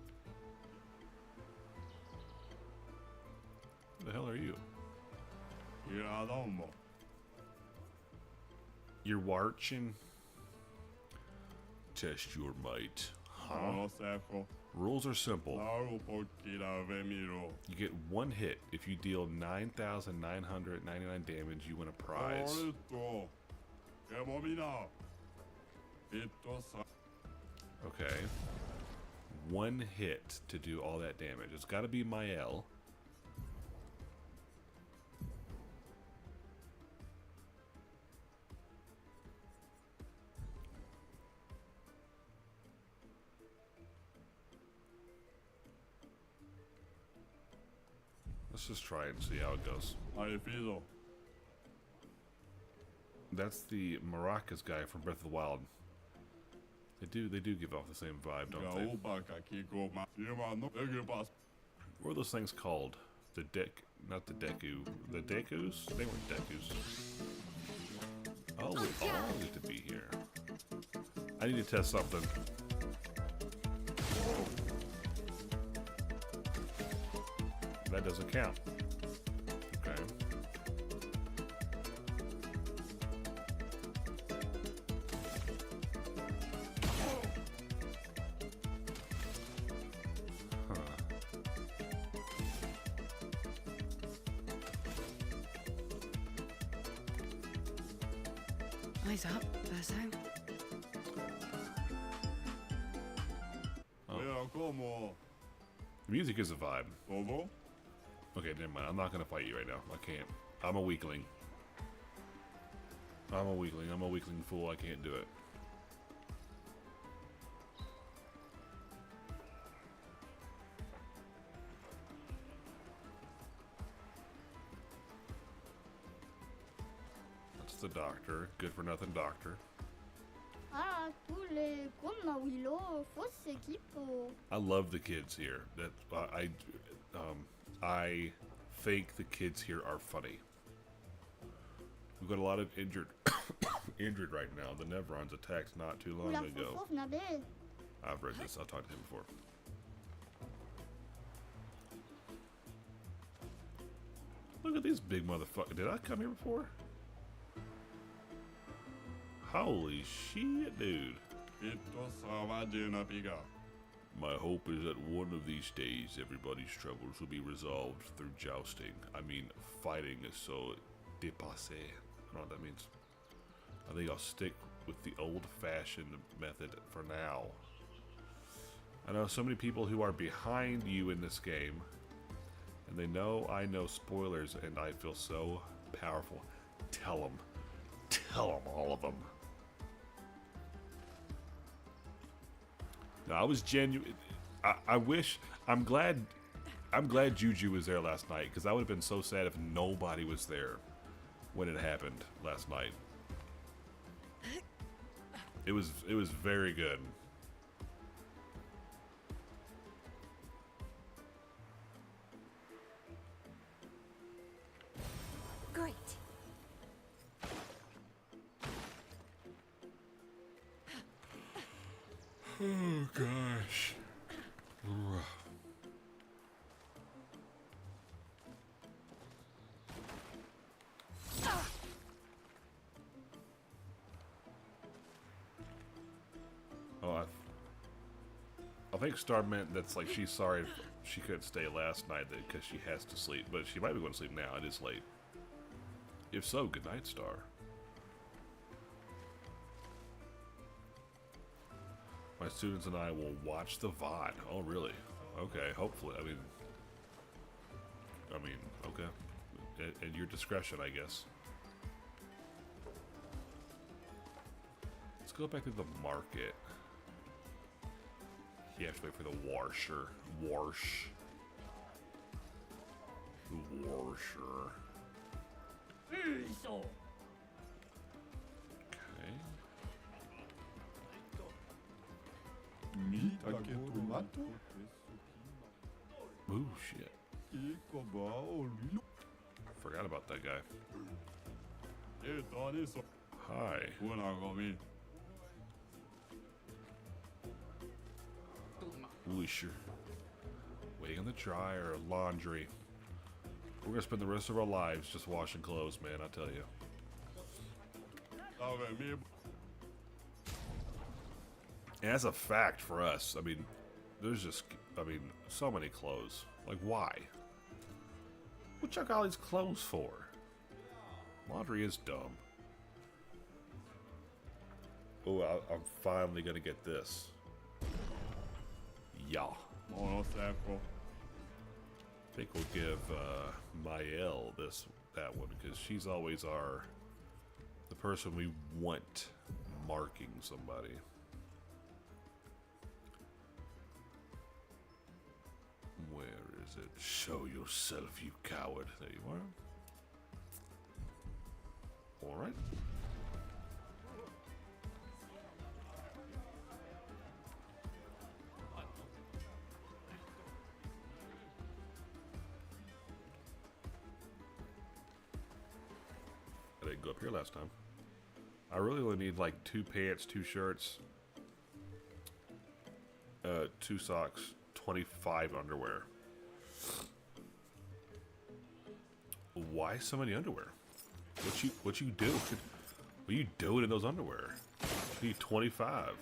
Who the hell are you? You're watching? Test your might. Huh? Rules are simple. You get one hit. If you deal 9,999 damage, you win a prize. Okay. One hit to do all that damage. It's got to be Mael. Let's just try it and see how it goes. That's the Maracas guy from Breath of the Wild. They do give off the same vibe, don't they? What are those things called? Not the Deku. The Dekus? They weren't Dekus. Oh, we all need to be here. I need to test something. That doesn't count. Okay. Eyes up, Verso. The music is a vibe. Okay, never mind. I'm not gonna fight you right now. I can't. I'm a weakling. I'm a weakling. I'm a weakling fool. I can't do it. That's the doctor. Good for nothing doctor. Ah, tous les comme Willow, fausse équipe. I love the kids here. That I think the kids here are funny. We've got a lot of injured right now. The Nevrons attacked not too long La ago. fausse Nabel. I've read this. I've talked to him before. Look at these big motherfuckers. Did I come here before? Holy shit, dude. My hope is that one of these days everybody's troubles will be resolved through jousting. I mean, fighting is so dépassé. I don't know what that means. I think I'll stick with the old-fashioned method for now. I know so many people who are behind you in this game, and they know I know spoilers, and I feel so powerful. Tell them. Tell them, all of them. No, I was genuine. I wish. I'm glad Juju was there last night, because I would have been so sad if nobody was there when it happened last night. It was very good. Great. Oh gosh. Oh, I think Star meant that's like she's sorry she couldn't stay last night because she has to sleep, but she might be going to sleep now. It is late. If so, good night, Star. My students and I will watch the VOD. Oh, really? Okay, hopefully. I mean, okay. At your discretion, I guess. Let's go back to the market. You have to wait for the warsher. Warsh. The warsher. So, Okay. Ooh, shit. Forgot about that guy. Hi. Whoosher. Waiting on the dryer, laundry. We're gonna spend the rest of our lives just washing clothes, man, I tell you. And that's a fact for us. I mean, there's just, so many clothes. Like, why? What y'all got all these clothes for? Laundry is dumb. Oh, I'm finally gonna get this. Yeah. I think we'll give Mael that one because she's always the person we want marking somebody. Where is it? Show yourself, you coward. There you are. All right. I didn't go up here last time. I really only need like 2 pants, 2 shirts, 2 socks, 25 underwear. Why so many underwear? What you do? What you doing in those underwear? You need 25.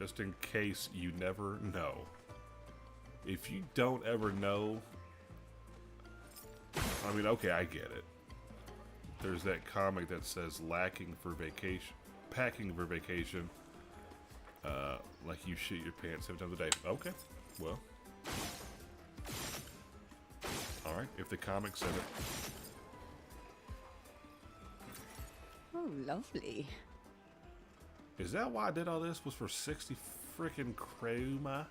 just in case you never know. If you don't ever know, I mean, okay, I get it. There's that comic that says packing for vacation. Like you shit your pants 7 times a day. Okay, well. Alright, if the comic said it. Oh, lovely. Is that why I did all this? Was for 60 freaking chroma?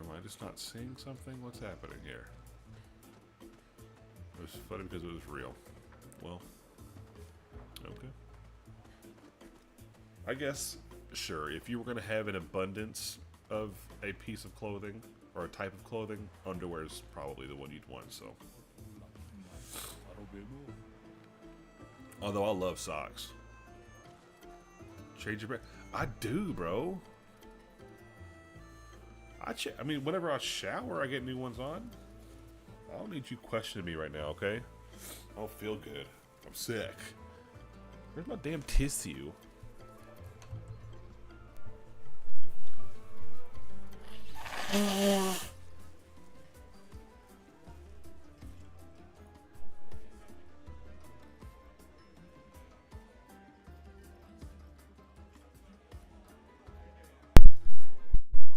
Am I just not seeing something? What's happening here? It was funny because it was real. Well, okay. I guess, sure, if you were going to have an abundance of a piece of clothing, or a type of clothing, underwear is probably the one you'd want, so. Although I love socks. Change your brand. I do, bro. I mean, whenever I shower, I get new ones on. I don't need you questioning me right now, okay? I don't feel good. I'm sick. Where's my damn tissue?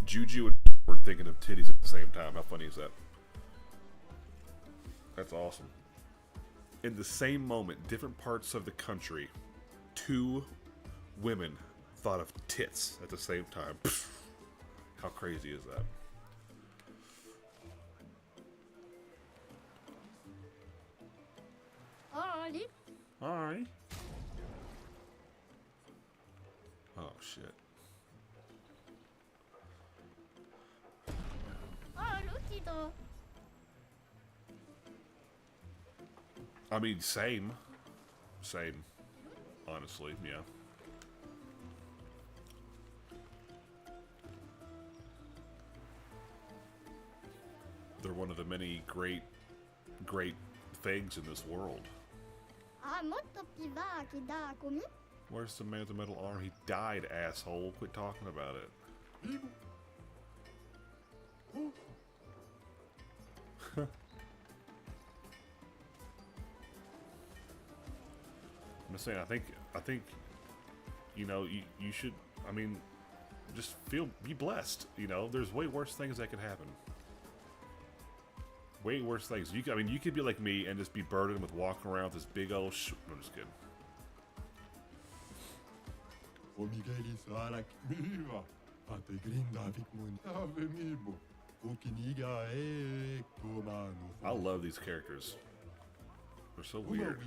Juju and were thinking of titties at the same time. How funny is that? That's awesome. In the same moment, different parts of the country, 2 women thought of tits at the same time. Pfft. How crazy is that? Alrighty. Alright. Oh, shit. I mean, same. Same. Honestly, yeah. They're one of the many great things in this world. Where's the man with the metal arm? He died, asshole. Quit talking about it. I'm just saying, I think, you know, you should, I mean, just be blessed, you know? There's way worse things that could happen. Way worse things. I mean, you could be like me and just be burdened with walking around with this big old I'm just kidding. I love these characters. They're so weird.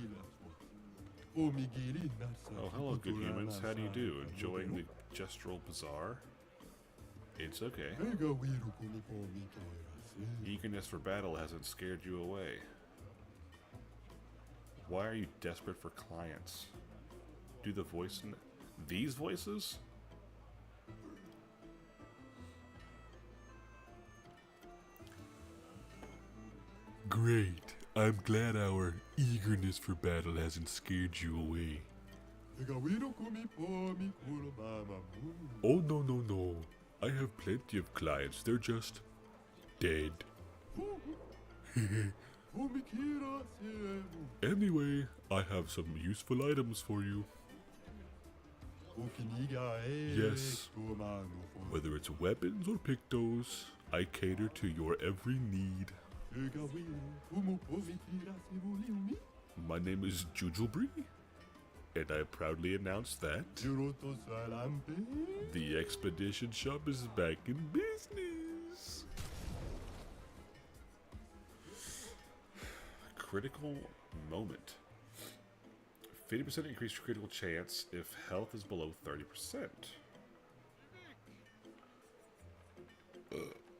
Oh, hello, good humans. How do you do? Enjoying the Gestural Bazaar? It's okay. Eagerness for battle hasn't scared you away. Why are you desperate for clients? Do the voice in these voices? Great. I'm glad our eagerness for battle hasn't scared you away. Oh, no. I have plenty of clients. They're just dead. Anyway, I have some useful items for you. Yes. Whether it's weapons or pictos, I cater to your every need. My name is Jujubri, and I proudly announce that the expedition shop is back in business. Critical moment. 50% increased critical chance if health is below 30%.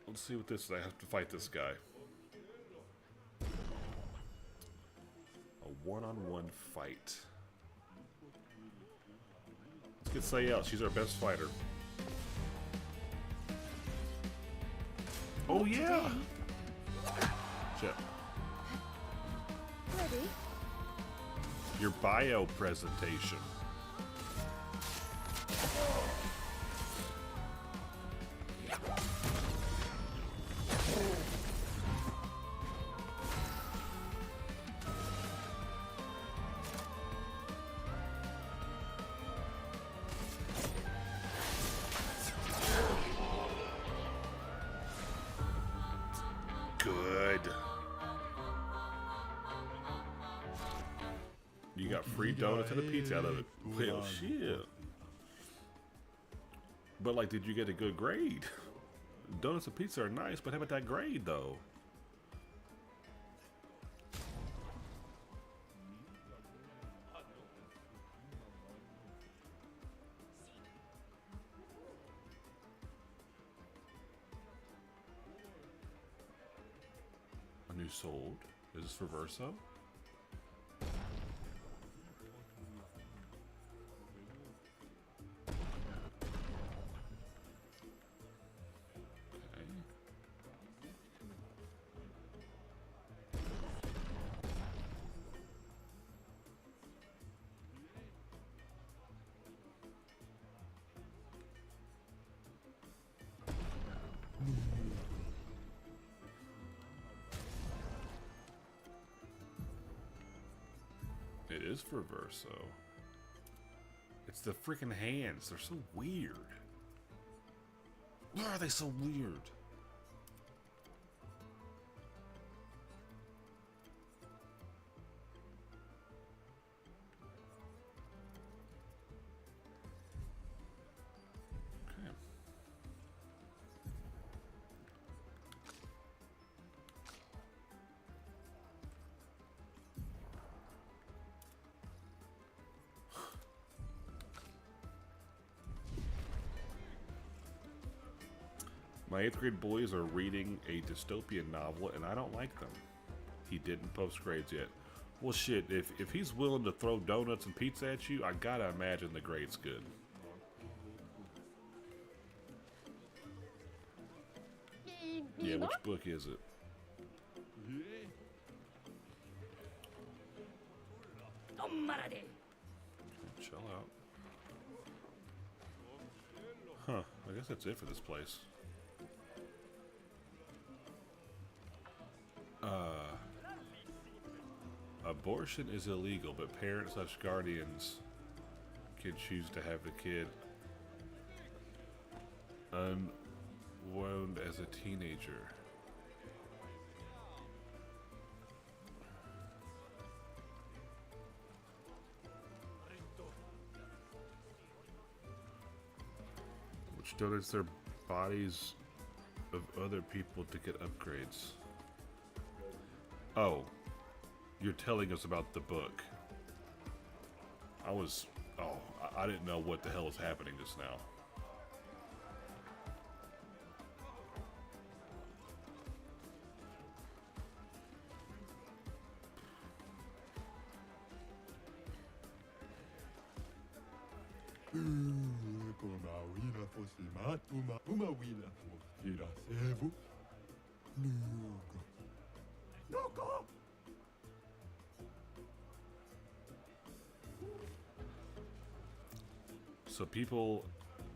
Let's see what this is. I have to fight this guy. A one-on-one fight. Let's get Sayel. She's our best fighter. Oh yeah! Shit. Ready? Your bio presentation. Good. You got free donuts and a pizza out of it. Well, shit. But, like, did you get a good grade? Donuts and pizza are nice, but how about that grade, though? A new sold. Is this for Verso? Okay. It is for Verso. It's the freaking hands. They're so weird. Why are they so weird? Okay. My 8th grade boys are reading a dystopian novel, and I don't like them. He didn't post grades yet. Well, shit, if he's willing to throw donuts and pizza at you, I gotta imagine the grade's good. Yeah, which book is it? Chill out. Huh, I guess that's it for this place. Abortion is illegal, but parents/guardians can choose to have the kid unwound as a teenager. Which donates their bodies of other people to get upgrades. Oh, you're telling us about the book. I didn't know what the hell was happening just now. So people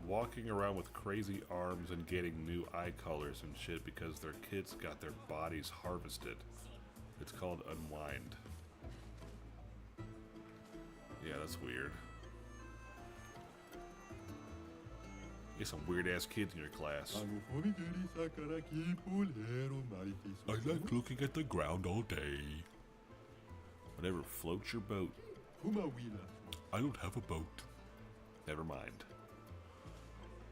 walking around with crazy arms and getting new eye colors and shit because their kids got their bodies harvested. It's called Unwind. Yeah, that's weird. You get some weird ass kids in your class. I like looking at the ground all day. Whatever floats your boat. I don't have a boat. Never mind.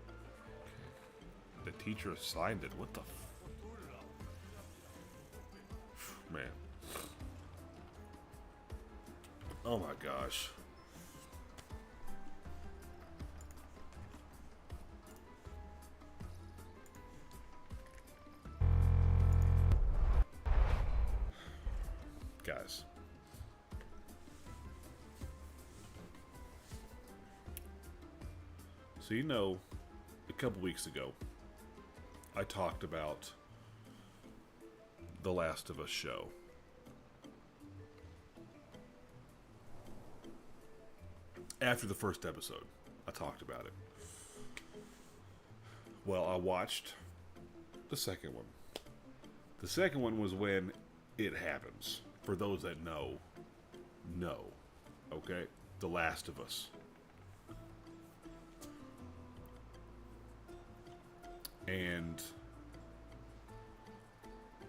Okay. The teacher assigned it. What the man. Oh my gosh. Guys. So you know, a couple weeks ago, I talked about the The Last of Us show. After the first episode, I talked about it. Well, I watched the second one. The second one was when it happens. For those that know. Okay? The Last of Us. And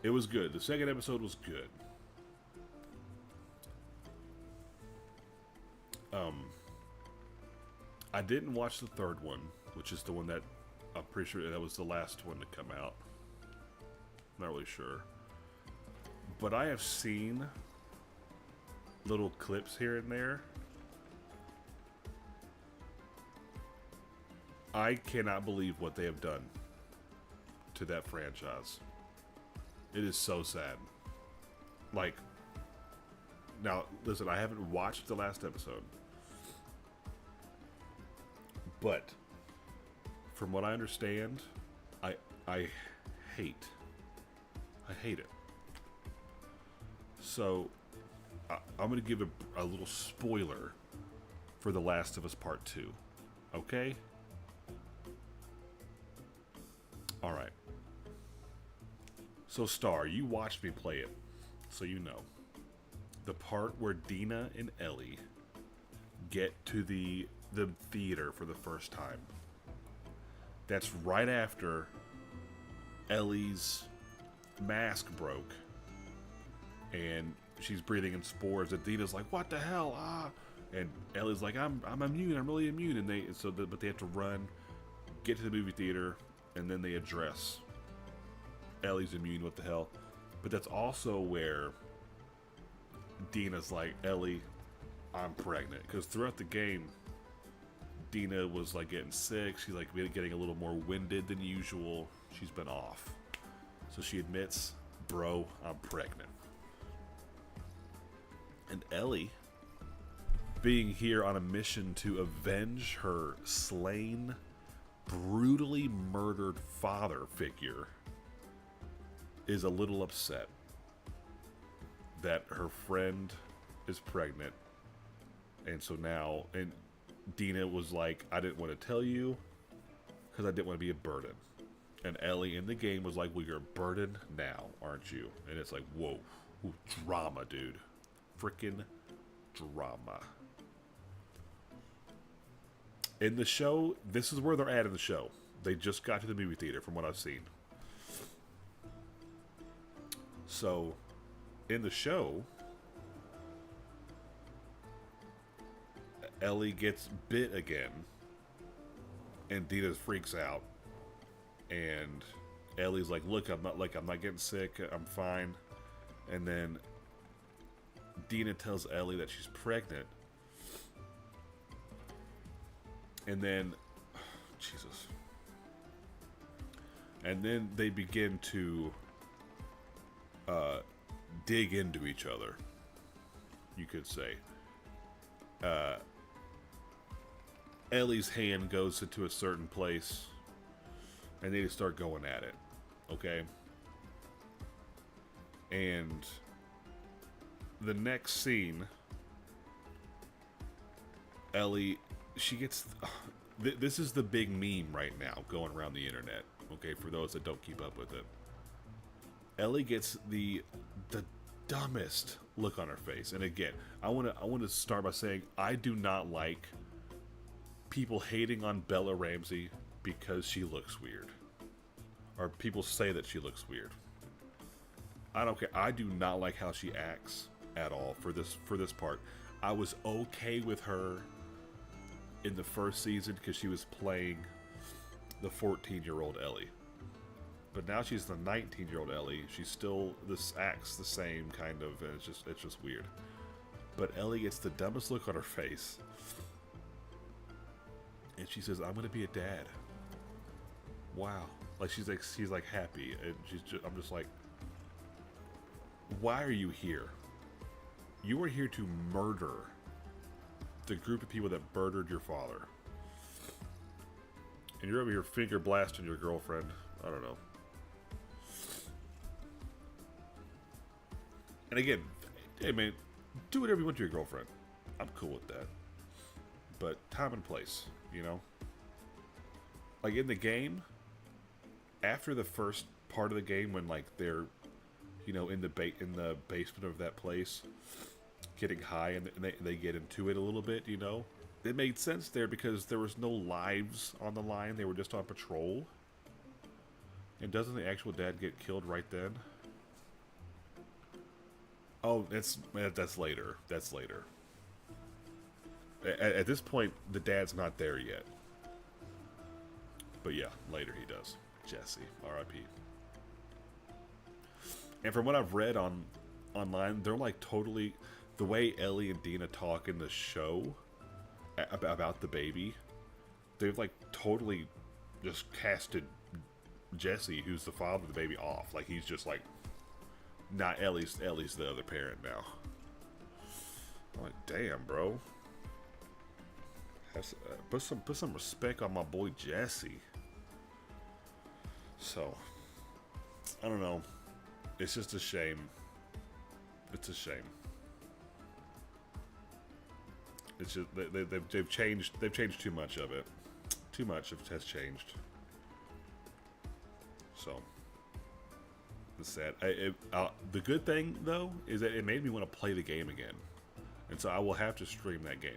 it was good. The second episode was good. I didn't watch the third one, which is the one that I'm pretty sure that was the last one to come out. Not really sure. But I have seen little clips here and there. I cannot believe what they have done to that franchise. It is so sad. Like, now, listen, I haven't watched the last episode. But, from what I understand, I hate it. So, I'm going to give a little spoiler for The Last of Us Part 2. Okay? Alright. So, Star, you watched me play it, so you know. The part where Dina and Ellie get to the theater for the first time. That's right after Ellie's mask broke. And she's breathing in spores. And Dina's like, what the hell? Ah! And Ellie's like, I'm immune. I'm really immune. And but they have to run, get to the movie theater, and then they address Ellie's immune. What the hell? But that's also where Dina's like, Ellie, I'm pregnant. Because throughout the game, Dina was like getting sick. She's like getting a little more winded than usual. She's been off. So she admits, bro, I'm pregnant. And Ellie, being here on a mission to avenge her slain, brutally murdered father figure, is a little upset that her friend is pregnant. And so now, and Dina was like, I didn't want to tell you because I didn't want to be a burden. And Ellie in the game was like, well, you're a burden now, aren't you? And it's like, whoa, ooh, drama, dude. Freaking drama. In the show, this is where they're at in the show. They just got to the movie theater from what I've seen. So, in the show, Ellie gets bit again, and Dina freaks out, and Ellie's like, "Look, I'm not getting sick. I'm fine." And then Dina tells Ellie that she's pregnant, and then Jesus, and then they begin to dig into each other. You could say. Ellie's hand goes into a certain place, and they just start going at it. Okay? And the next scene, Ellie, she gets... this is the big meme right now going around the internet. Okay, for those that don't keep up with it. Ellie gets the dumbest look on her face. And again, I want to start by saying I do not like people hating on Bella Ramsey because she looks weird, or people say that she looks weird. I don't care. I do not like how she acts at all for this part. I was okay with her in the first season because she was playing the 14-year-old Ellie, but now she's the 19-year-old Ellie. She's still acts the same kind of, and it's just weird. But Ellie gets the dumbest look on her face. And she says, "I'm gonna be a dad." Wow, like she's like happy, and I'm just like, why are you here? You are here to murder the group of people that murdered your father, and you're over here finger blasting your girlfriend. I don't know. And again, hey man, do whatever you want to your girlfriend. I'm cool with that. But time and place, you know? Like in the game, after the first part of the game when like they're, you know, in the basement of that place, getting high and they get into it a little bit, you know? It made sense there because there was no lives on the line. They were just on patrol. And doesn't the actual dad get killed right then? Oh, that's later. That's later. At this point, the dad's not there yet. But yeah, later he does. Jesse, R.I.P. And from what I've read online, they're like totally... The way Ellie and Dina talk in the show about the baby, they've like totally just casted Jesse, who's the father of the baby, off. Like he's just like... Not Ellie's the other parent now. I'm like, damn, bro. Put some respect on my boy Jesse. So, I don't know. It's just a shame. It's a shame. It's just they've changed. They've changed too much of it. Too much has changed. So. It's sad. The good thing, though, is that it made me want to play the game again. And so I will have to stream that game.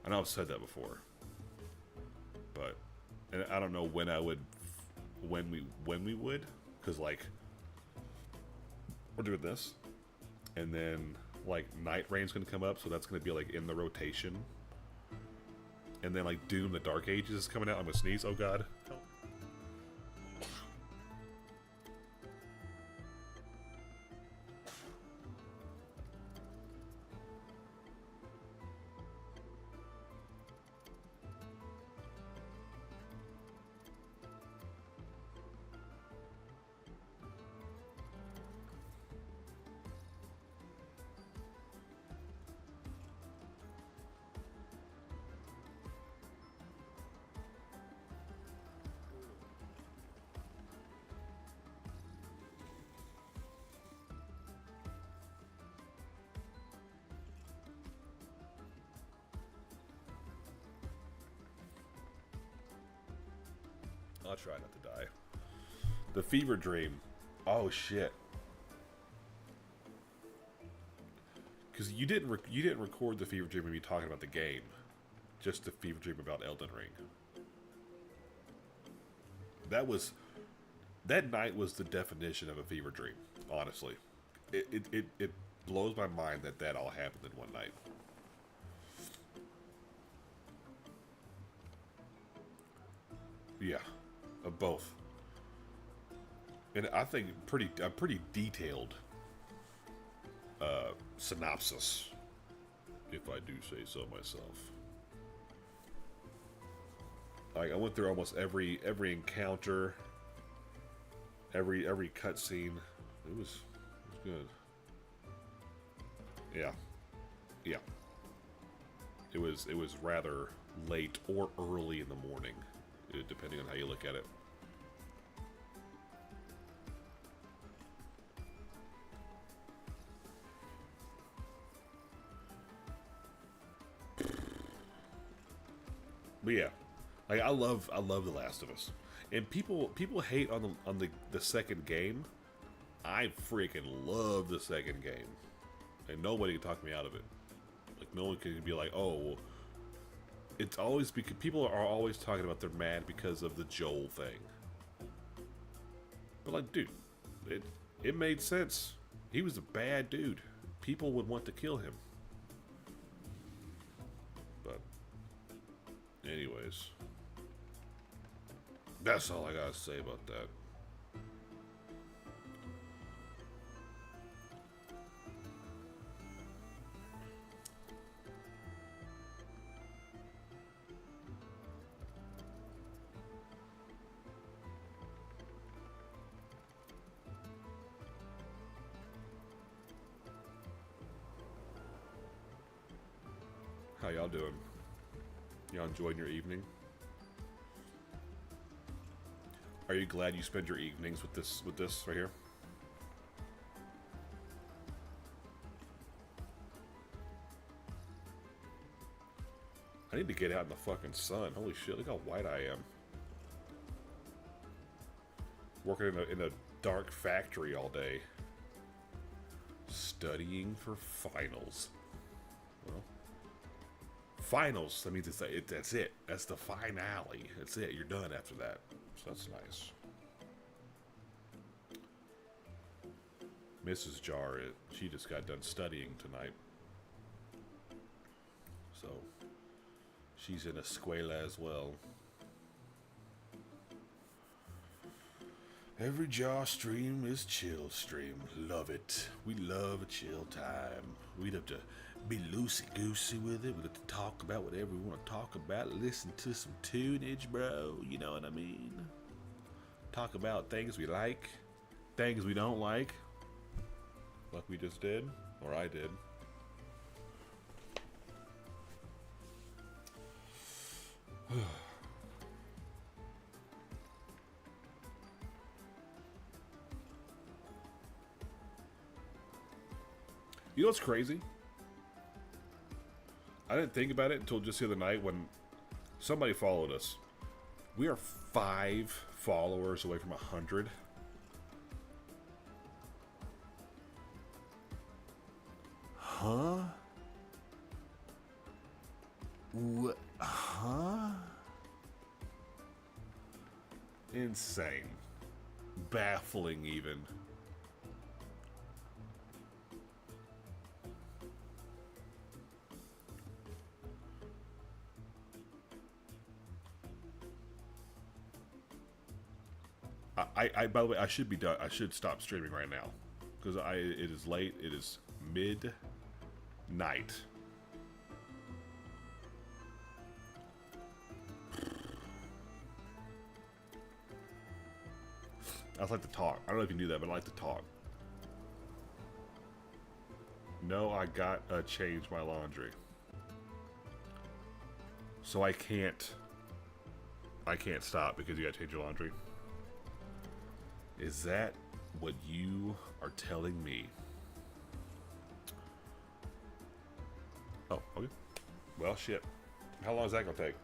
I know I've said that before. But and I don't know when I would... When we would. Because, like... We're doing this. And then, like, Night Reign's going to come up. So that's going to be, like, in the rotation. And then, like, Doom the Dark Ages is coming out. I'm going to sneeze. Oh, God. Help. I'll try not to die. The Fever Dream. Oh shit. Because you didn't record the Fever Dream of me talking about the game, just the Fever Dream about Elden Ring. That night was the definition of a fever dream. Honestly, it blows my mind that all happened in one night. Yeah. Of both, and I think a pretty detailed synopsis, if I do say so myself. Like I went through almost every encounter, every cutscene. It was good. Yeah. It was rather late or early in the morning, depending on how you look at it. But yeah, like I love The Last of Us, and people hate on the second game. I freaking love the second game, and nobody can talk me out of it. Like no one can be like, oh. Well, it's always because people are always talking about they're mad because of the Joel thing. But like, dude, it made sense. He was a bad dude. People would want to kill him. But anyways, that's all I gotta say about that. How y'all doing? Y'all enjoying your evening? Are you glad you spend your evenings with this right here? I need to get out in the fucking sun. Holy shit, look how white I am. Working in a dark factory all day. Studying for finals. Well, finals, that means that's it. That's the finale. That's it. You're done after that. So that's nice. Mrs. Jar, she just got done studying tonight. So, she's in Escuela as well. Every Jar stream is chill stream. Love it. We love a chill time. We'd have to be loosey-goosey with it. We'd have to talk about whatever we want to talk about. Listen to some tunage, bro. You know what I mean? Talk about things we like, things we don't like we just did, or I did. You know what's crazy? I didn't think about it until just the other night when somebody followed us. We are 5 followers away from 100. Huh? Huh? Insane. Baffling even. I by the way, I should be done. I should stop streaming right now because it is late. It is midnight. I like to talk. I don't know if you knew that, but I like to talk. No, I got to change my laundry. So I can't stop because you got to change your laundry. Is that what you are telling me? Oh, okay. Well, shit. How long is that gonna take?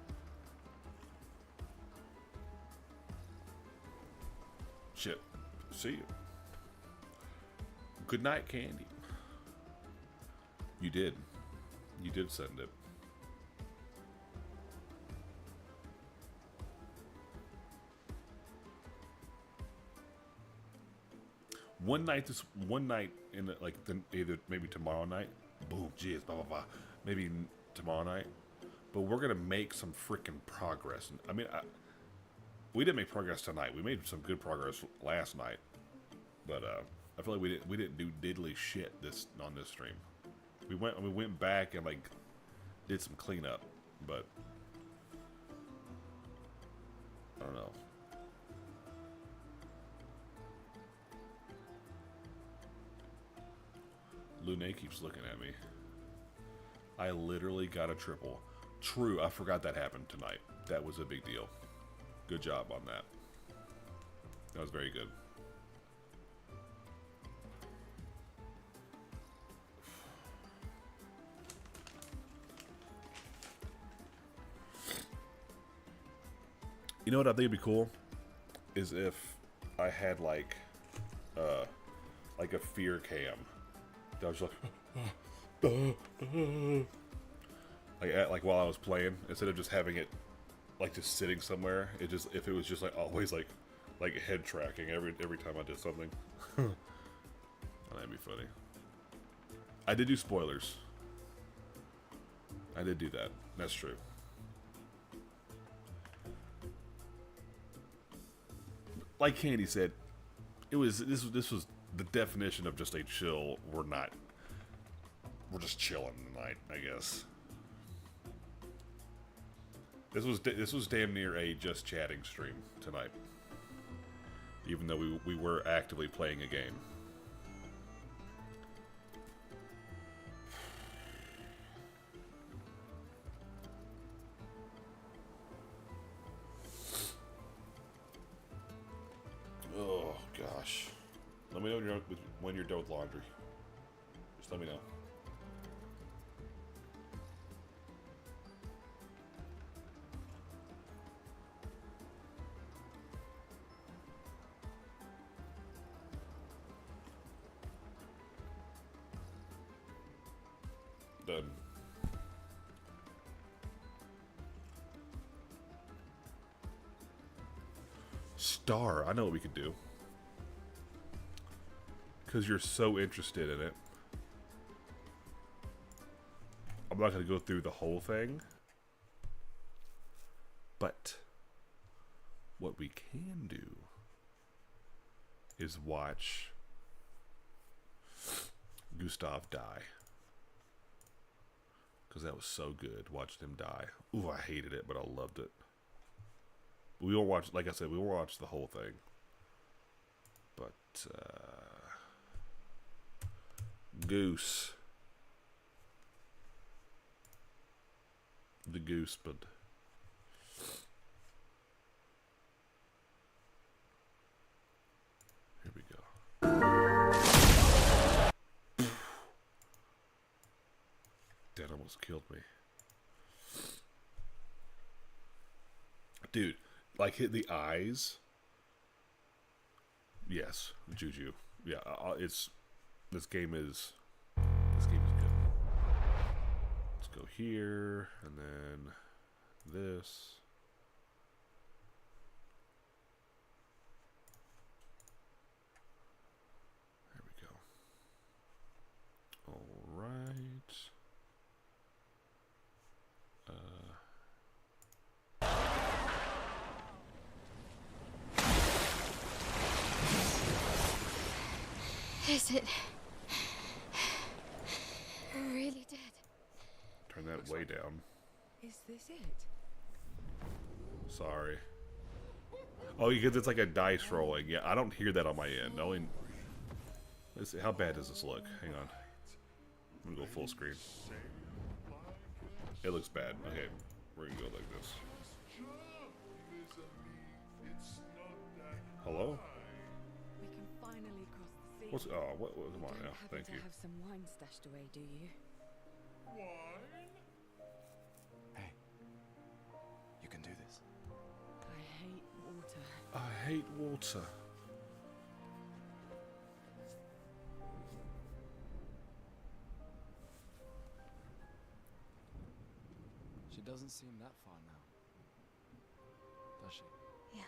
Shit. See you. Good night, Candy. You did. You did send it. One night in the, like either maybe tomorrow night. Boom, jeez, blah blah blah. Maybe tomorrow night. But we're gonna make some freaking progress. I mean, we didn't make progress tonight. We made some good progress last night, but I feel like we didn't do diddly shit on this stream. We went back and like did some cleanup, but I don't know. Lune keeps looking at me. I literally got a triple. True, I forgot that happened tonight. That was a big deal. Good job on that. That was very good. You know what I think would be cool? Is if I had like a fear cam. I was like while I was playing, instead of just having it like just sitting somewhere, if it was just like always like head tracking every time I did something. That'd be funny. I did do spoilers. I did do that. That's true. Like Candy said, this was the definition of just a chill. We're just chilling tonight, I guess. This was damn near a just chatting stream tonight, even though we were actively playing a game. Oh gosh. Let me know when you're done with laundry. Just let me know. Done. Star. I know what we could do. Because you're so interested in it. I'm not going to go through the whole thing. But what we can do is watch Gustav die. Because that was so good, watching him die. Ooh, I hated it, but I loved it. We won't watch, like I said, we won't watch the whole thing. But, Goose. The Goose, but... Here we go. That almost killed me. Dude, like hit the eyes. Yes, Juju. Yeah, this game is good. Let's go here and then this. There we go. All right. Is it really dead? Turn that way down. Is this it? Sorry. Oh, because it's like a dice rolling. Yeah, I don't hear that on my end. Only. Let's see, how bad does this look? Hang on. I'm gonna go full screen. It looks bad. Okay, we're gonna go like this. Hello? We can finally cross the sea. What's what come on now. Happen Thank to you. have some wine stashed away, do you? Hey, you can do this. I hate water. I hate water. She doesn't seem that far now, does she? Yeah.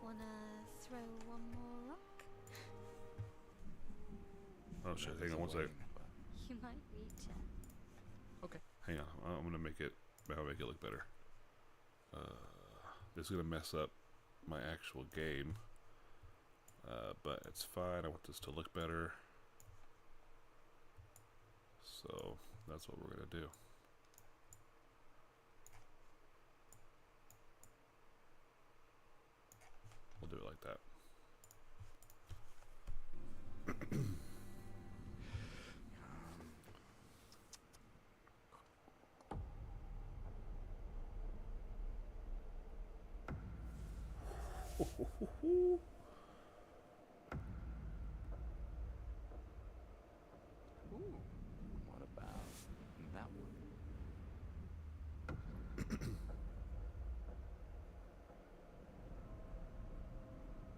Wanna throw one more rock? Oh shit, hang on one second. You might reach it. Okay. Hang on, I'm gonna make it look better. This is gonna mess up my actual game. But it's fine, I want this to look better. So, that's what we're gonna do. We'll do it like that. Ooh, what about that one?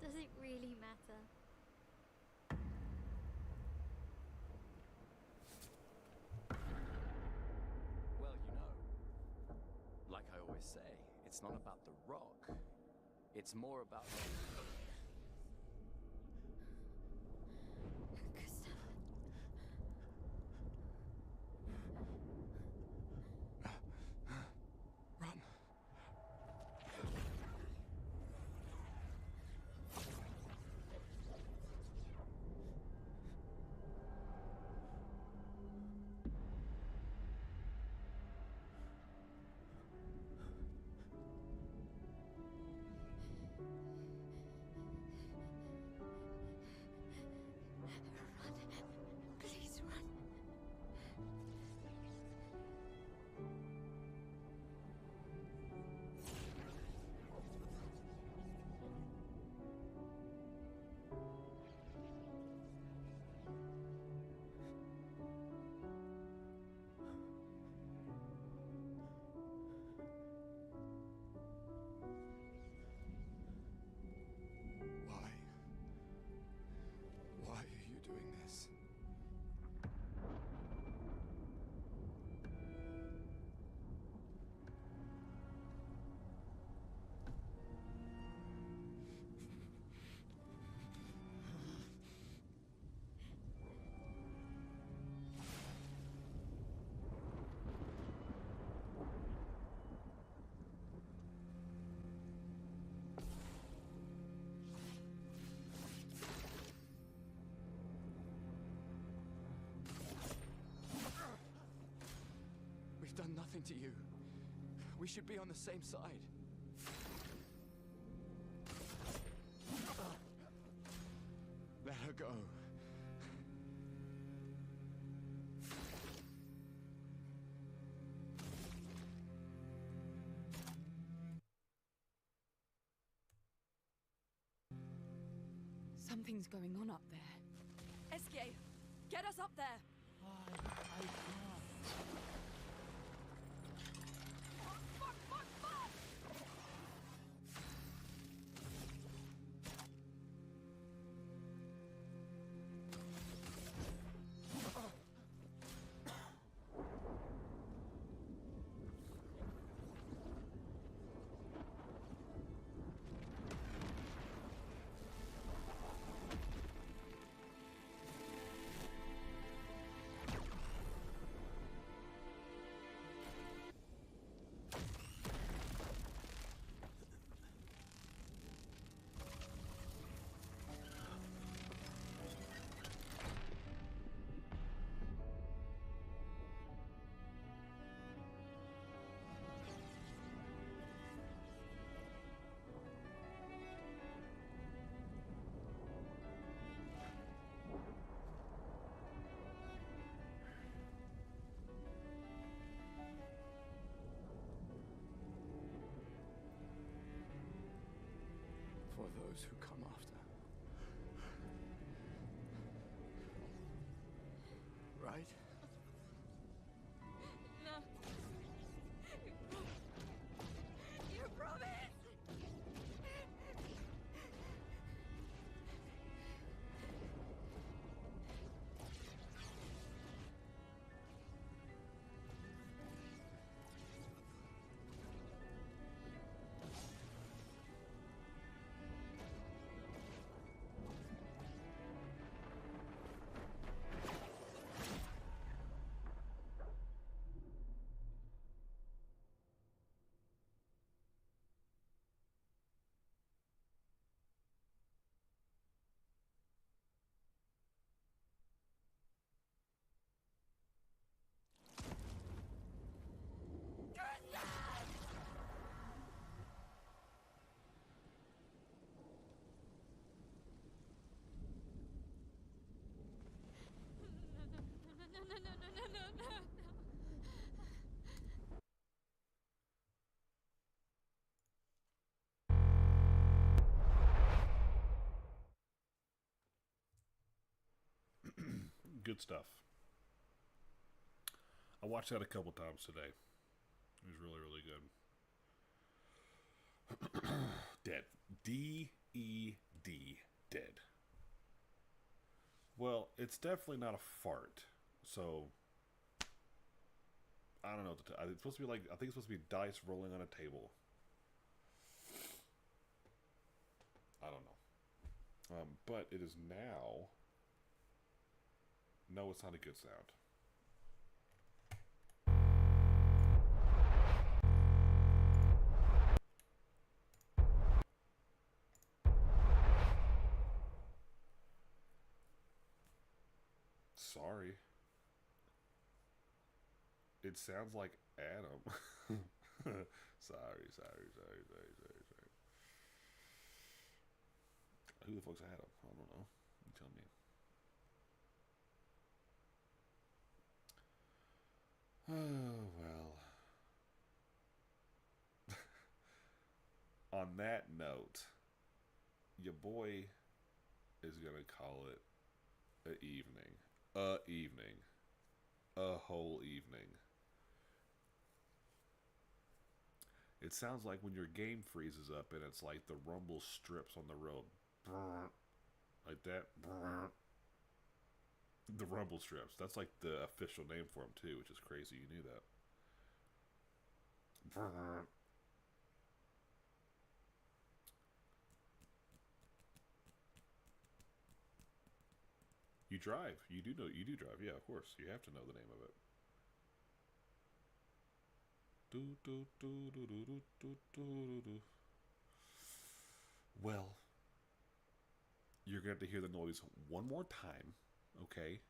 Does it really matter? Well, like I always say, it's not about the rock. It's more about... Gustav. Run. nothing to you. We should be on the same side. Let her go. Something's going on up there. Escape! Get us up there! I can't. For those who come after. Right? No. You promised! No. Good stuff. I watched that a couple times today. It was really, really good. Dead. D-E-D. Dead. Well, it's definitely not a fart. So, I don't know what to tell. It's supposed to be like, I think it's supposed to be dice rolling on a table. I don't know. But it is now. No, it's not a good sound. Sorry. It sounds like Adam. Sorry. Who the fuck's Adam? I don't know. You tell me. Oh, well. On that note, your boy is going to call it a evening. A whole evening. It sounds like when your game freezes up and it's like the rumble strips on the road. Like that. The rumble strips. That's like the official name for them too, which is crazy. You knew that. You drive. You do know. You do drive. Yeah, of course. You have to know the name of it. Well, you're going to have to hear the noise one more time, okay?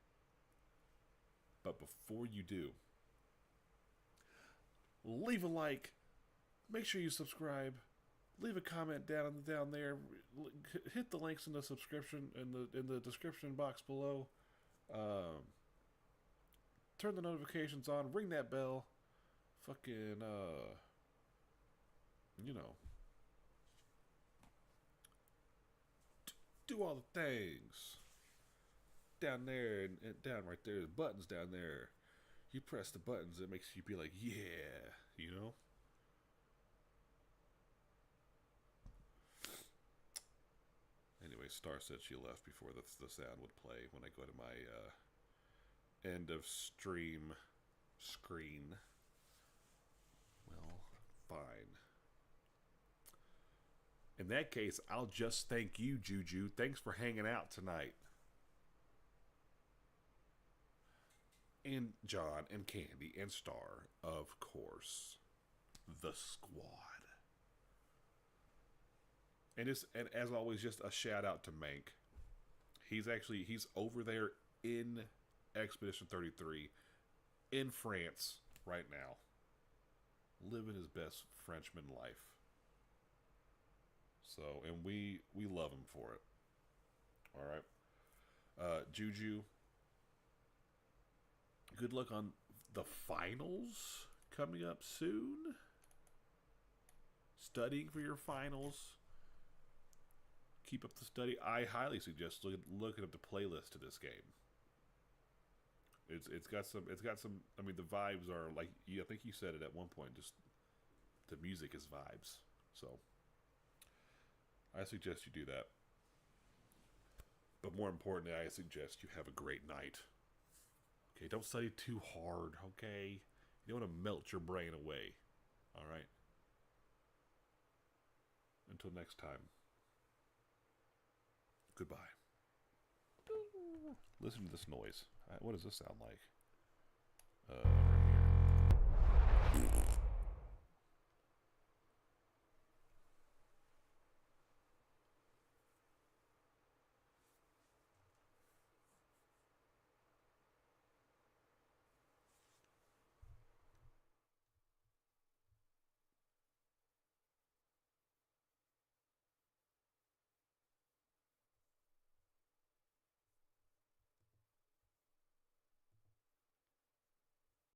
But before you do, leave a like. Make sure you subscribe. Leave a comment down there. Hit the links in the subscription in the description box below. Turn the notifications on. Ring that bell. Fucking you know. Do all the things. Down there and down right there, there's buttons down there. You press the buttons, it makes you be like, yeah, you know? Anyway, Star said she left before the sound would play when I go to my end of stream screen. Well, fine. In that case, I'll just thank you, Juju. Thanks for hanging out tonight. And John and Candy and Star, of course. The squad. And as always, just a shout out to Mank. He's over there in Expedition 33 in France right now. Living his best Frenchman life. So, and we love him for it. Alright. Juju, good luck on the finals coming up soon. Studying for your finals. Keep up the study. I highly suggest looking up the playlist to this game. It's got some. I mean, the vibes are like. I think you said it at one point. Just the music is vibes. So I suggest you do that. But more importantly, I suggest you have a great night. Okay, don't study too hard. Okay, you don't want to melt your brain away. All right. Until next time. Goodbye. Listen to this noise. What does this sound like?